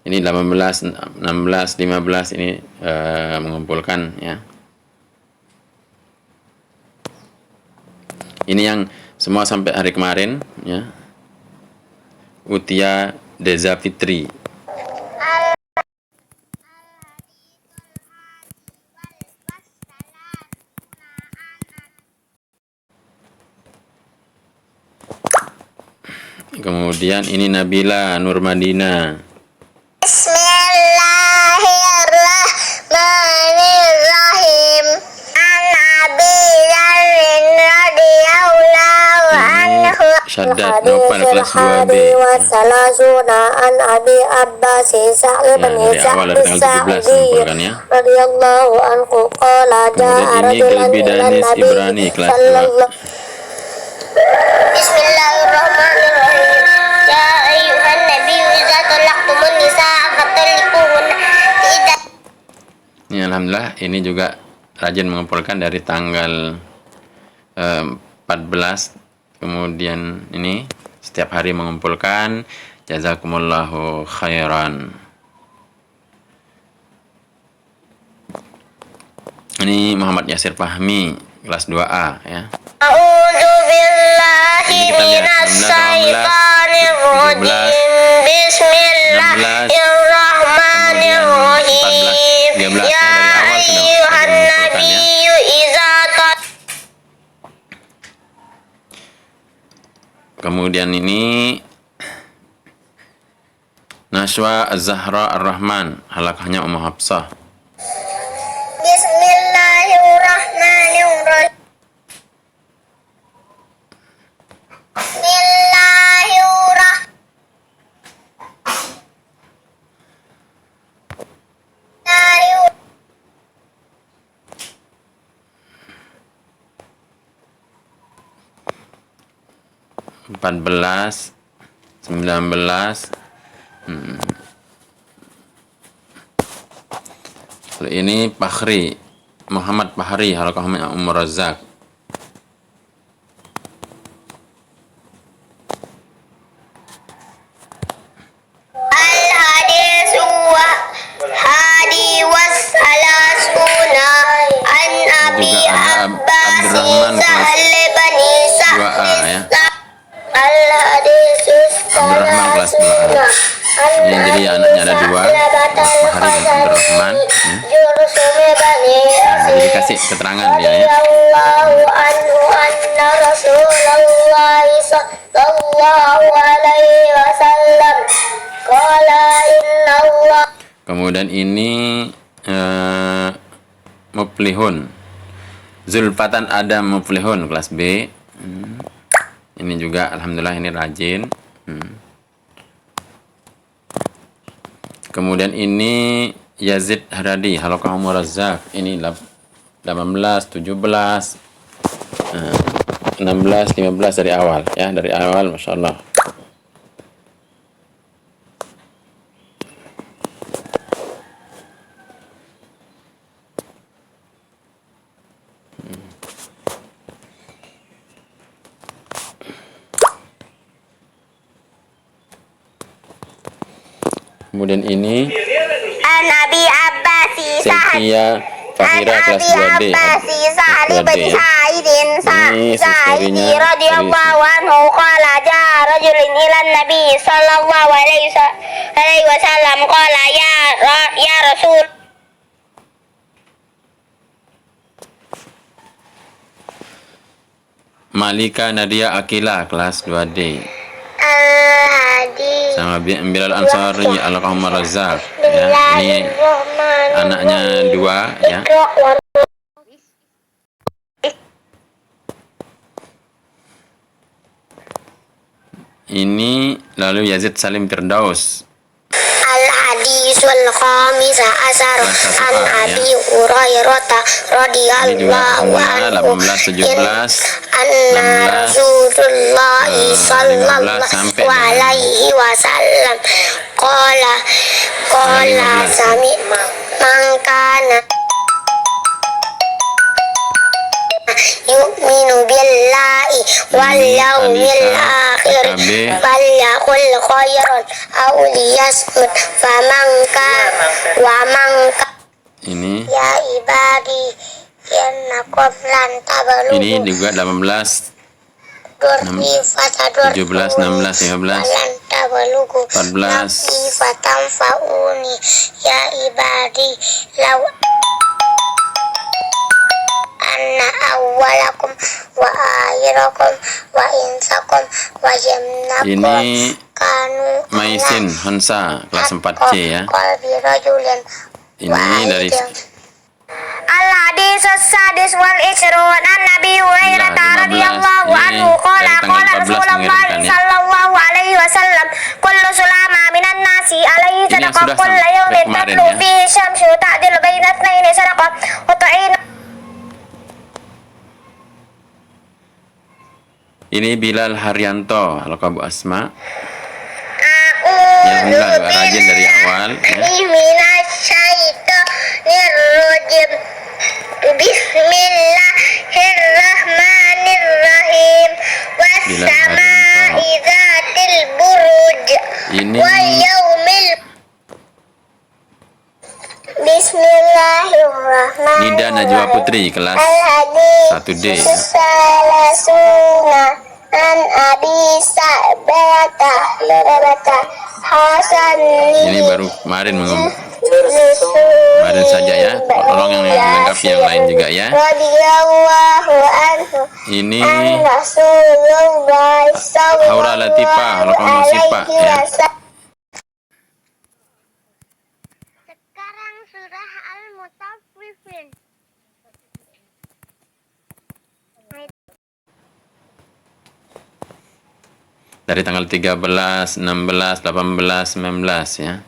Ini 18, 16, 15 ini mengumpulkan ya. Ini yang semua sampai hari kemarin ya. Utia Deza Fitri. Kemudian ini Nabila Nurmadina. Bismillahirrahmanirrahim. An Abi Dzarrin radhiyallahu anhu. Syaddad Nopal kelas 2B. Wasalasuna an Abi Abbas Sa'id bin Dari awal dari tanggal 17 mengumpulkan ya. radhiyallahu anhu qala Kemudian ini Kelbidanis Ibrani kelas 2. Bismillahirrahmanirrahim. Ya ayyuhan nabiyyu idza talaqtumun nisaa fatalliquhunna idza. Ini alhamdulillah ini juga rajin mengumpulkan dari tanggal 14. Kemudian ini setiap hari mengumpulkan. Jazakumullahu khairan. Ini Muhammad Yasir Fahmi kelas 2A ya. A'udzu billahi Ini kita lihat, minas 16, syaitonir 17, rajim. Bismillahirrahmanirrahim. 14, 13 Ya dari awal sudah ayyuhan mengumpulkan ya. nabiyyu idza Kemudian ini Nashwa Az-Zahra Ar-Rahman, halakahnya Ummu Hafsah. Bismillahirrahmanirrahim. Bismillahirrahmanirrahim. 14, 19. Lalu ini Fakhri Muhammad Fahri, halakahnya Ummu Razak. Al-hadis wa hadi wassalasuna an Abi Juga ada Abbas Abdurrahman Sa'al bani 2A ya. Al-hadis Abdurrahman kelas 2A. Ini jadi anaknya ada 2, Fahri dan Abdurrahman. Jadi dikasih keterangan dia ya. Radhiyallahu anhu anna Rasulullah sallallahu alaihi wasallam qala inna Allah. Kemudian ini Muflihun Zulfatan Adam Muflihun kelas B. Ini juga alhamdulillah ini rajin. Kemudian ini Yazid Haradi, halakah Ummu Razak. Ini 18, 17, 16, 15 dari awal ya, dari awal Masya Allah. Kemudian ini An Abi Abbas Sylvia Fahira kelas 2D. Sa'al bin Sa'idin Ini Sa'idi sisterinya radhiyallahu anhu qala ja'a rajulun ila nabi sallallahu alaihi wasallam qala ya Rasul. Malika Nadia Akila kelas 2D. Al-hadis. Sama Bilal Ansari Al-Qamar Razak ya. Ini anaknya 2 ya. Ini lalu Yazid Salim Firdaus. Al-hadis wal khamisa asar an Abi Hurairah radhiyallahu anhu 18, 17, anna 16, Rasulullah 15 sampai sallallahu alaihi wasallam qala sami mangkana yu'minu billahi wal yawmil akhir falyaqul khairan aw liyasmut wa man Ini ya ibadi innakum lan tabalu juga 18, Dorfi fatador 17, 16, 15. Walanta balugu 14. fatam fauni ya ibadi law anna awwalakum wa akhirakum wa insakum wa jamnakum Ini kanu Maisin Hansa kelas 4C ya. qalbi rajulin Ini dari Al-Hadis as-sadis wal ishrun an Nabi Hurairah Nah, 15. radhiyallahu Ini anhu qala dari tanggal 14 Rasulullah mengirimkan ya. sallallahu alaihi wasallam kullu sulama minan nasi alaihi Ini yang sadaqah sudah kullu sampai yawmin kemarin tatlu ya. fihi syamsu ta'dilu baina itsnaini sadaqah wa tu'inu. Ini Bilal Haryanto Al-Qabu Asma. A'udzu Ya, alhamdulillah rajin dari awal ya. minasyaitonirrajim. Bismillahirrahmanirrahim. Was-samaa'i dzatil buruj. Ini Wal yaumil Bismillahirrahmanirrahim. Nida Najwa Putri kelas Al-Hadis 1D. Salasuna an Abi Sa'bata Hasan Ini baru kemarin kemarin saja ya. Tolong yang melengkapi yang lain juga ya. radhiyallahu anhu Ini an Rasulullah Haura Latifah Al-Qamu Sipa ya. Sekarang surah Al-Mutaffifin. Dari tanggal 13, 16, 18, 19 ya.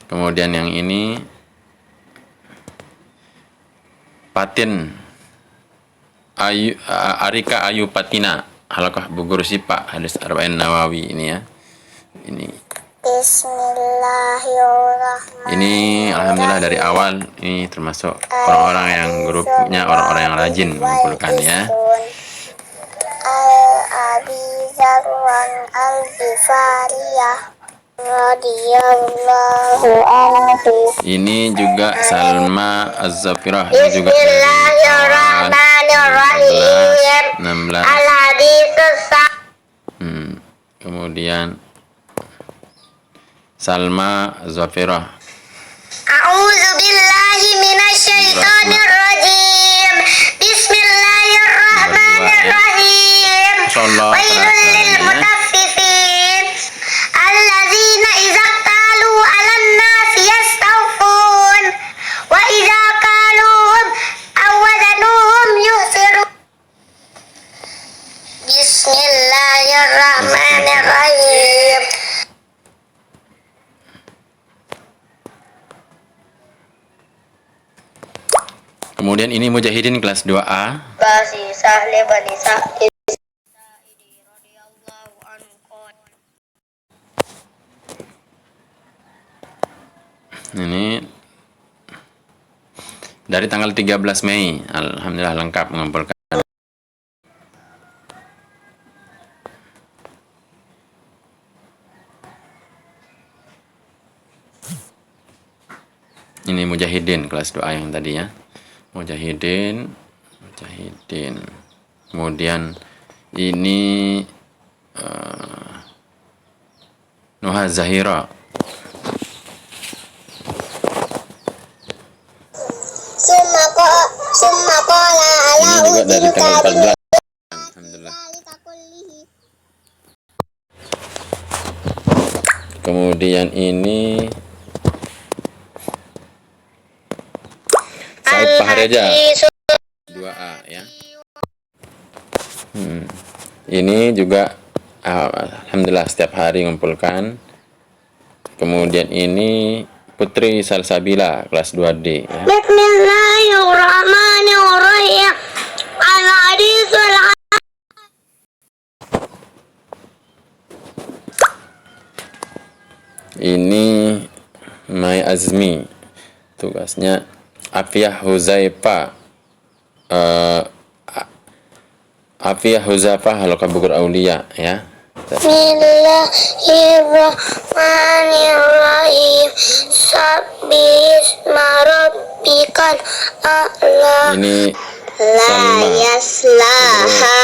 Kemudian yang ini Patin Arika Ayu Patina Halaqah Bogor Sipa hadis Arba'in Nawawi ini ya. Ini Bismillahirrahmanirrahim. Ini alhamdulillah dari awal ini termasuk orang-orang yang grupnya orang-orang yang rajin mengumpulkan ya. Al-Abi Zarwan Al-Ghifariyah radhiyallahu anhu. Ini juga Salma Az-Zafirah, ini juga dari Bismillahirrahmanirrahim. 16. Al-Hadis Kemudian Salma Az-Zafirah. A'udzu billahi minasyaitonir rajim. Bismillahirrahmanirrahim. Wailul lil mutaffifin alladzina idza qalu 'alan nasi yastawfun wa idza qaluhum aw wazanuhum yukhsirun. Bismillahirrahmanirrahim. Kemudian ini Mujahidin kelas 2A. Basi Sahle Bani Sa'id radhiyallahu anhu. Ini dari tanggal 13 Mei. Alhamdulillah lengkap mengumpulkan. Ini Mujahidin kelas 2A yang tadi ya. Mujahidin. Kemudian ini Nuha Zahira. Summa qala ala Ini juga dari tanggal 14. Alhamdulillah. Kemudian ini Said Pahareja 2A ya. Ini juga alhamdulillah setiap hari mengumpulkan. Kemudian ini Putri Salsabila kelas 2D ya. Bismillahirrahmanirrahim. Al-Hadisul Ini Mai Azmi, tugasnya Afiyah Huzaifa, Afiyah Huzaifah Halaqah Bogor Aulia ya. Bismillahirrahmanirrahim. Sabbisma rabbikal a'la. Ini la yaslaha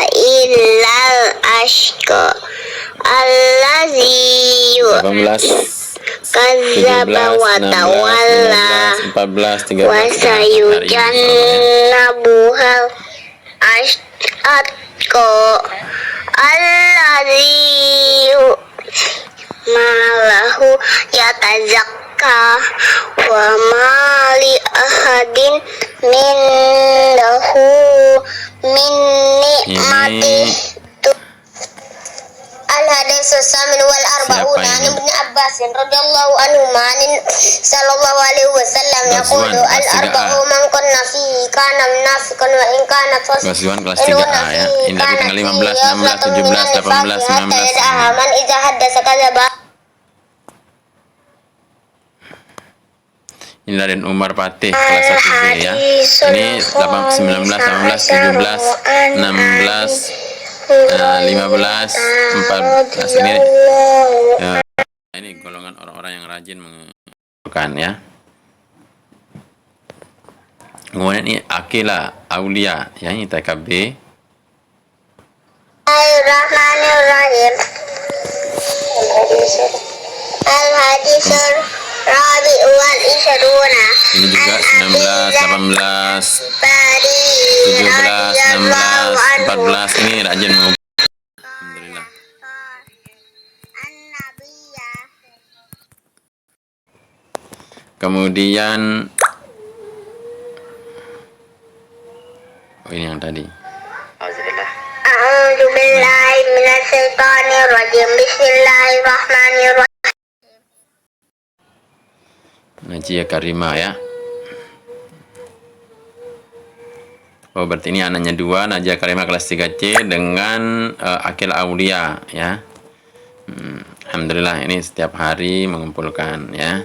illal ashqa allazi 18, kazzaba wa 17, 16, tawalla 15, 14, 13 wa sayujannabuhal atqa allazi malahu yatazakka wa mali ahadin mindahu min nikmati. Al-hadis as-samin wal arba'un an Ibnu Abbas radhiyallahu anhu an sallallahu alaihi wasallam yaqulu al-arba'u man kunna fihi kana munafiqan wa in kana Baswan kelas 3A ya. Ini dari tanggal 15, 16, 17, 18, 19. man idza haddasa kadzaba. Ini dari Umar Fatih kelas 1B ya. Ini 18, 19, 18, 17, 16, 15, 14 ini. Ini golongan orang-orang yang rajin mengumpulkan ya. Kemudian ini Akila Aulia ya, ini TKB. Bismillahirrahmanirrahim. Al-hadisul rabi wal ishruna. Ini juga 19, 18, 17, 16, 14 ini rajin mengumpulkan. Alhamdulillah. Kemudian ini yang tadi. A'udzu billahi minasyaitonir rajim. Bismillahirrahmanirrahim. Najia Karima ya. Oh berarti ini anaknya dua, Najia Karima kelas 3C dengan Akil Aulia ya. Alhamdulillah ini setiap hari mengumpulkan ya.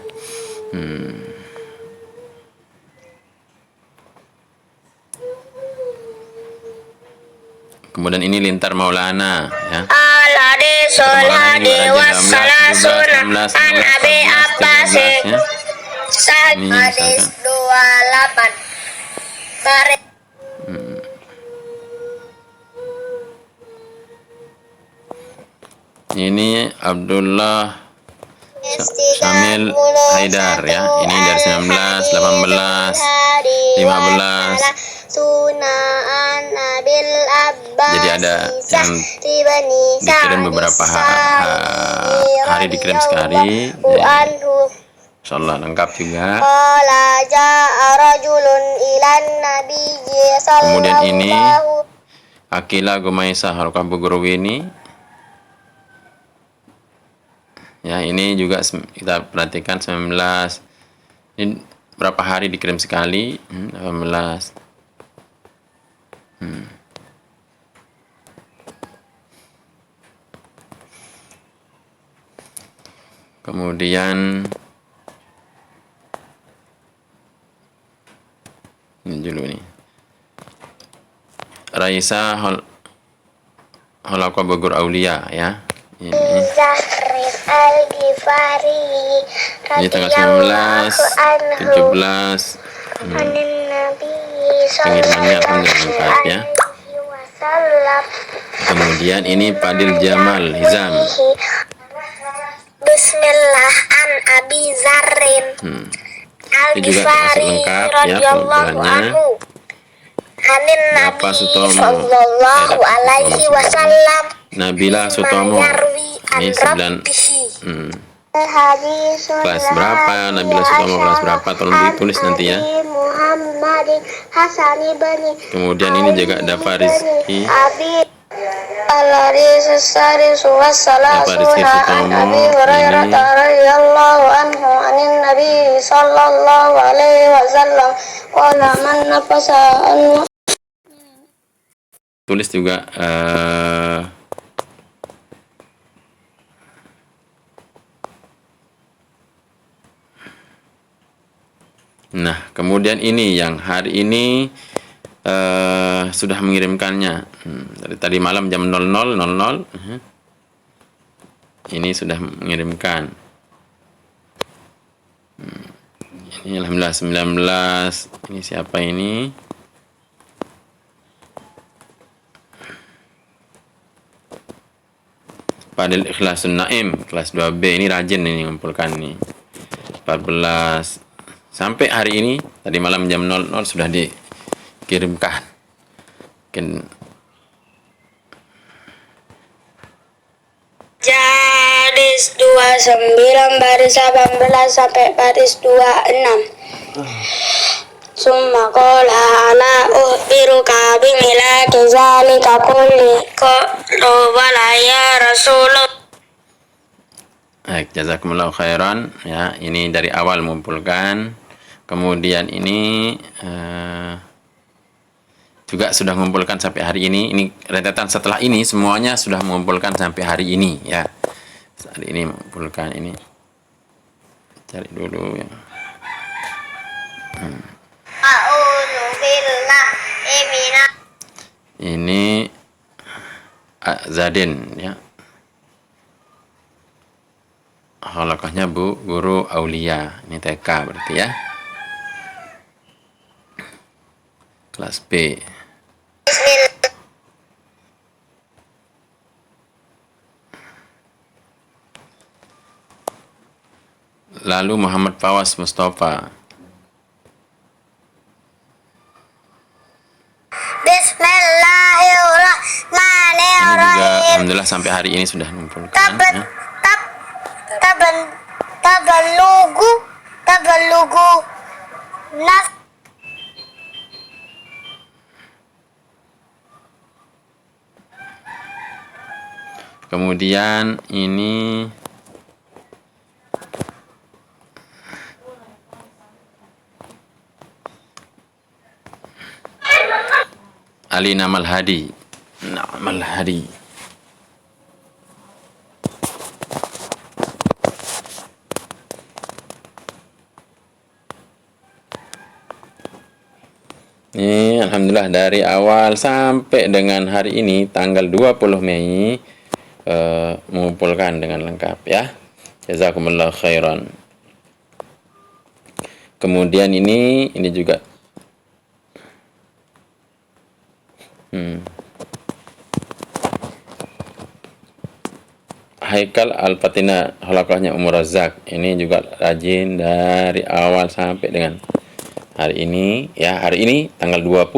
Kemudian ini Lintar Maulana ya. Al-hadisul hadi wassalasuna an Abi Abbas. Hadis 28. Mari. Ini Abdullah Syamil Haidar ya. Ini dari 19, 18, 15. Jadi ada yang dikirim beberapa hari dikirim sekali ya. Insyaallah lengkap juga. Kemudian ini Akila Gumaisah Harokah Bugurwini. Ya, ini juga kita perhatikan 19. Ini berapa hari dikirim sekali? 18. Kemudian ini dulu nih. Raisa Holaqah Bogor Aulia ya. Ini tanggal 19, 17 pengirimannya alhamdulillah ya. Kemudian ini Fadil Jamal Hizam. Bismillah an Abi Zarrin Al-Ghifari radhiyallahu anhu. Anin Nabi sallallahu alaihi wasallam. Nabila Sutomo. Ini 9 kelas berapa? Nabila Sutomo kelas berapa? Tolong ditulis nanti ya. Kemudian ini juga Dafa Rizki. Al-hadisus sadisu wassalasuna an Abi Hurairah radhiyallahu anhu anin Nabi sallallahu alaihi wasallam qala man nafasa an. Tulis juga nah, kemudian ini yang hari ini sudah mengirimkannya dari tadi malam jam 00.00 ini sudah mengirimkan. Ini alhamdulillah 19. Ini siapa ini? Fadil Ikhlasun Naim kelas 2B, ini rajin ini ngumpulkan nih. 14 sampai hari ini, tadi malam jam 00 sudah dikirimkan. Mungkin Hadis 29 baris 18 sampai baris 26. Summa qala ana ukhbiruka bimilaki zalika kulli qalu bala ya Rasulullah. baik, jazakumullah khairan ya. Ini dari awal mengumpulkan. Kemudian ini juga sudah mengumpulkan sampai hari ini. Ini rentetan setelah ini semuanya sudah mengumpulkan sampai hari ini ya. Hari ini mengumpulkan ini. Cari dulu ya. A'udzu billahi minas Ini Zadin ya. Halakahnya Bu Guru Aulia. Ini TK berarti ya. Kelas B. Bismillah. Lalu Muhammad Fawas Mustafa. Ini juga alhamdulillah sampai hari ini sudah mengumpulkan ya. Tabalugu nas Kemudian ini Ali Namal Hadi. Namal Hadi. Ini alhamdulillah dari awal sampai dengan hari ini tanggal 20 Mei mengumpulkan dengan lengkap ya. Jazakumullah khairan. Kemudian ini juga Haikal Al-Fatina, halaqahnya Umur Razak. Ini juga rajin dari awal sampai dengan hari ini ya. Hari ini tanggal 20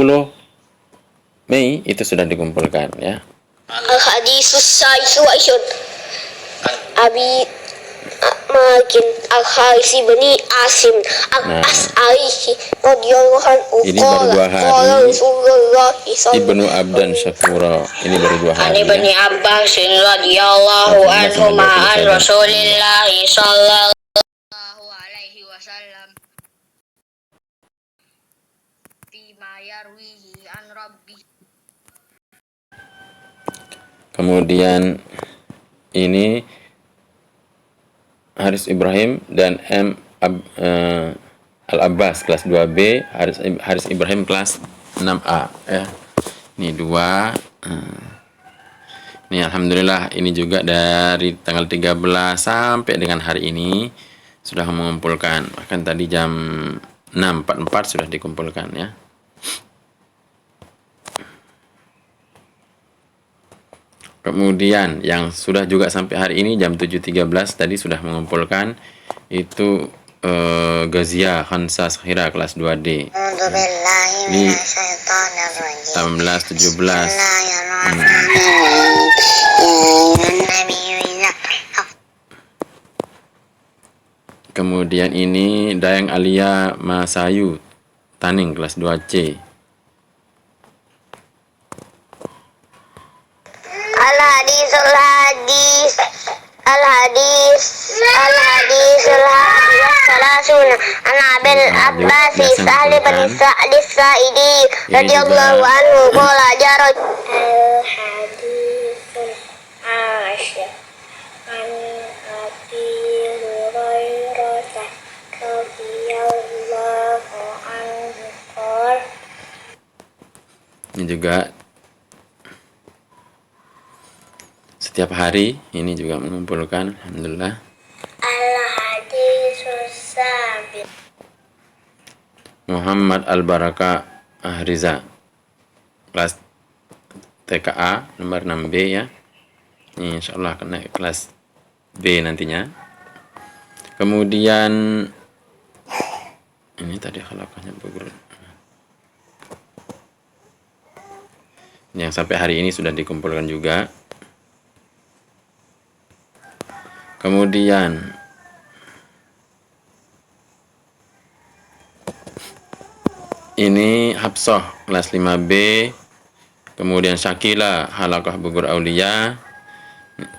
Mei itu sudah dikumpulkan ya. al-hadisus sayyid Abi makin al-Harisi bani Asim al-As'ari radhiyallahu anhu. Ini baru 2 hari. Ibnu Abdan Syakura. Ini baru 2 hari. Ani bani Abbas radhiyallahu anhu ma'an Rasulillah sallallahu alaihi wasallam bima yarwihi an rabbi. Kemudian ini Haris Ibrahim dan Al-Abbas kelas 2B, Haris Ibrahim kelas 6A ya. Ini 2. Ini alhamdulillah ini juga dari tanggal 13 sampai dengan hari ini sudah mengumpulkan. Bahkan tadi jam 6.44 sudah dikumpulkan ya. Kemudian yang sudah juga sampai hari ini jam 7.13 tadi sudah mengumpulkan itu Gazia Khansa Sakhira kelas 2D. Ini 18 17. Kemudian ini Dayang Alia Masayu Taning kelas 2C. Al-hadis salasuna an Abil Abbas Sa'li bin Sa'd Sa'idi radhiyallahu anhu qala jarad al-hadisul asyir an Abi Hurairah radhiyallahu anhu qala. Ini juga setiap hari ini juga mengumpulkan alhamdulillah. Al-hadisus sabi Muhammad Al-Baraka Ahriza kelas TKA nomor 6B ya. Ini insya Allah akan naik kelas B nantinya. Kemudian ini tadi halakahnya bagus. Yang sampai hari ini sudah dikumpulkan juga. Kemudian ini Hafsah kelas 5B. Kemudian Syakila halakah Bugur Aulia.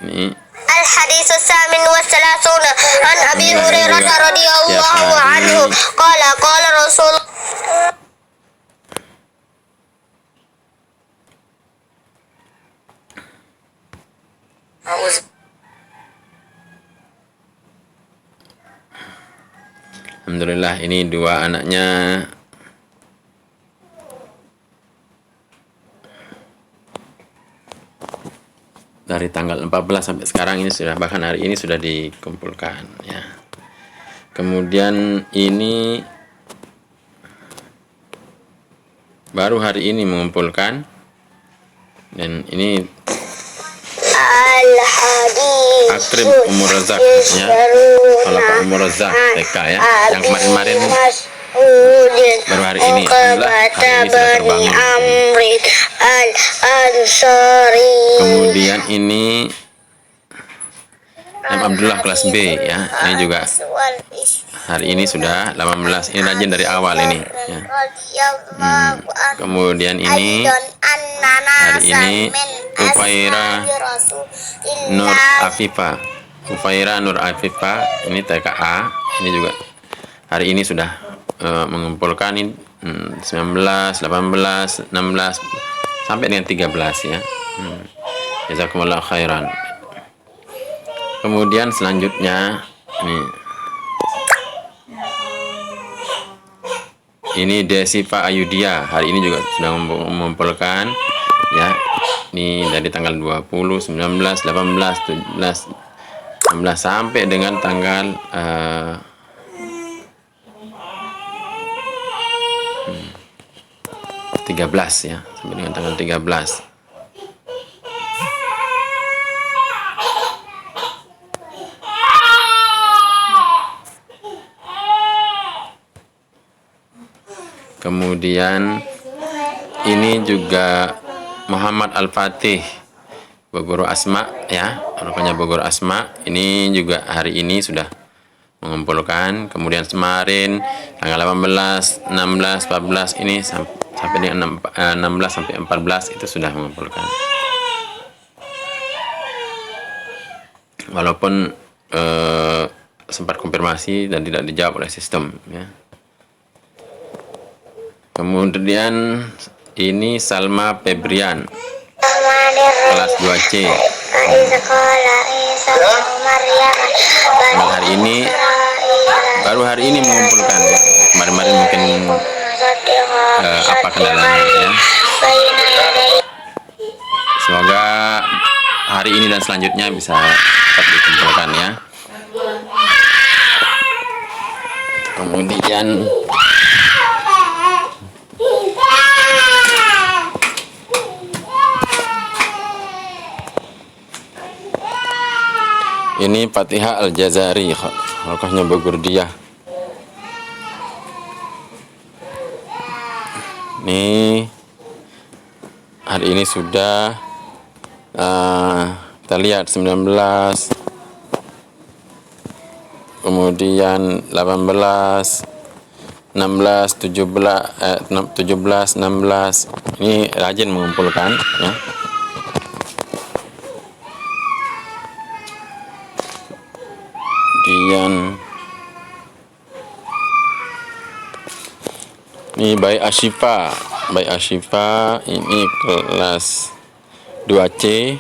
Ini الحديث الثامن والثلاثون عن أبي هريرة رضي الله عنه قال قال رسول Alhamdulillah ini dua anaknya dari tanggal 14 sampai sekarang ini sudah, bahkan hari ini sudah dikumpulkan ya. Kemudian ini baru hari ini mengumpulkan, dan ini Akrib Umur Razak ya. Kalau Pak Umur Razak TK ya, yang kemarin-kemarin baru hari ini, alhamdulillah hari ini sudah terbangun. Kemudian ini M. Abdullah kelas B ya, ini juga hari ini sudah 18, ini rajin dari awal ini ya. Kemudian ini hari ini Ufaira Nur Afifa, Ufaira Nur Afifa, ini TKA, ini juga hari ini sudah mengumpulkan ini 19, 18, 16 sampai dengan 13 ya. Jazakumullah khairan. Kemudian selanjutnya ini Desifa Ayudia, hari ini juga sudah mengumpulkan ya. Ini dari tanggal 20, 19, 18, 17, 16 sampai dengan tanggal 13 ya, sampai dengan tanggal 13. Kemudian ini juga Muhammad Al-Fatih Bogor Asma ya, rupanya Bogor Asma, ini juga hari ini sudah mengumpulkan. Kemudian kemarin tanggal 18, 16, 14 ini sampai dengan 16 sampai 14 itu sudah mengumpulkan. Walaupun sempat konfirmasi dan tidak dijawab oleh sistem ya. Kemudian ini Salma Febrian kelas 2C. Hari ini baru hari ini mengumpulkan, kemarin-kemarin mungkin apa kendalanya ya. Semoga hari ini dan selanjutnya bisa tetap dikumpulkan ya. Kemudian ini Fatihah Al-Jazari, halakahnya Bagurdiyah. Ini hari ini sudah kita lihat 19, kemudian 18, 16, 17, 16. Ini rajin mengumpulkan ya. Kemudian ini Bayi Ashifa, ini kelas 2C,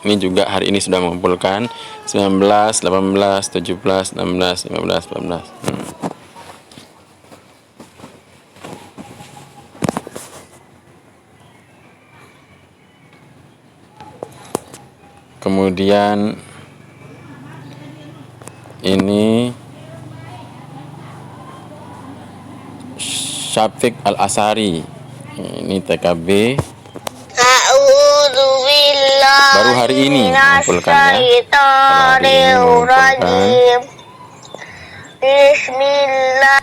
ini juga hari ini sudah mengumpulkan 19, 18, 17, 16, 15, 14. Kemudian ini Syafiq Al-Asari, ini TKB. A'udzu billahi baru hari ini mengumpulkan ya. Kalau hari ini mengumpulkan. Bismillah.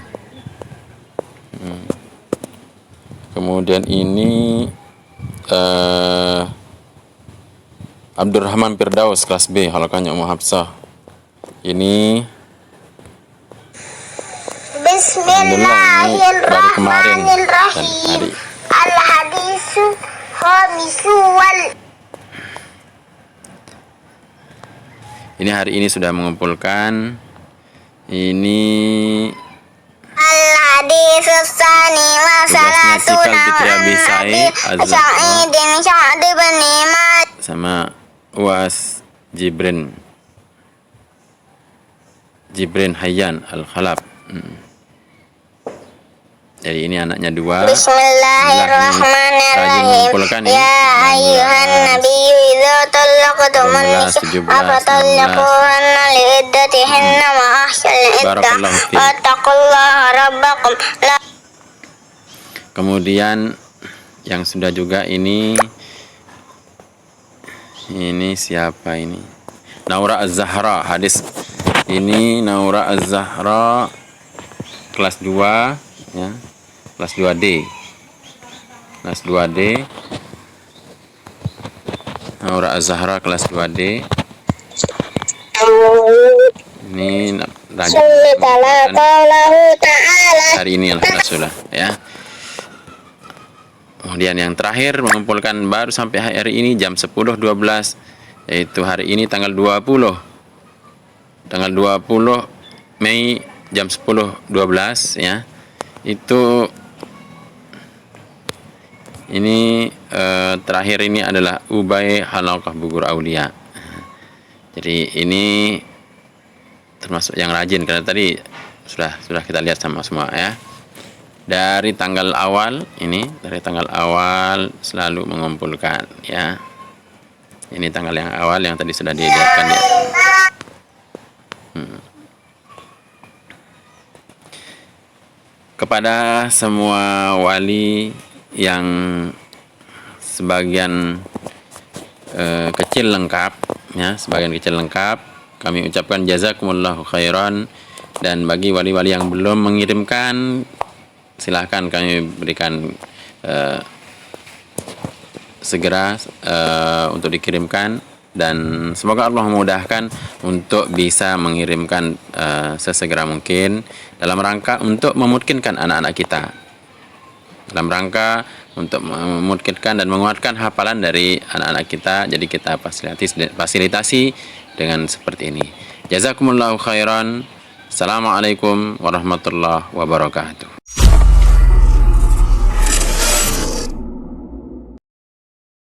Kemudian ini Abdurrahman Firdaus kelas B, halakannya Ummu Hafsah. Ini Bismillahirrahmanirrahim. Al-hadisu khamisu wal. Ini hari ini sudah mengumpulkan. Ini Al-hadisu tsani wa salasuna Sa'idin Sa'd bin Malik sama Uwas Jibrin Hayyan Al-Khalab. Jadi ini anaknya dua. Bismillahirrahmanirrahim. Ya ayyuhan nabiyyu idza talaqtumun nisaa fatallaqunna li'iddatihinna wa ahsil iddah wattaqullaha rabbakum. Kemudian yang sudah juga ini siapa ini? Naura Az-Zahra, hadis ini Naura Az-Zahra kelas 2 ya. Kelas 2D. Kelas 2D. Naura Az-Zahra kelas 2D. Ini hari ini alhamdulillah ya. Kemudian yang terakhir mengumpulkan baru sampai hari ini jam 10.12, yaitu hari ini tanggal 20 Mei jam 10.12 ya. Itu ini terakhir ini adalah Ubay Halaqah Bugur Aulia. Jadi ini termasuk yang rajin karena tadi sudah kita lihat sama semua ya. Dari tanggal awal selalu mengumpulkan ya. Ini tanggal yang awal yang tadi sudah dilihatkan ya. Kepada semua wali yang sebagian kecil lengkap ya, kami ucapkan jazakumullahu khairan. Dan bagi wali-wali yang belum mengirimkan, silahkan kami berikan segera untuk dikirimkan, dan semoga Allah memudahkan untuk bisa mengirimkan sesegera mungkin dalam rangka untuk memungkinkan anak-anak kita, dalam rangka untuk memungkinkan dan menguatkan hafalan dari anak-anak kita. Jadi kita fasilitasi dengan seperti ini. Jazakumullahu khairan. Assalamualaikum warahmatullahi wabarakatuh.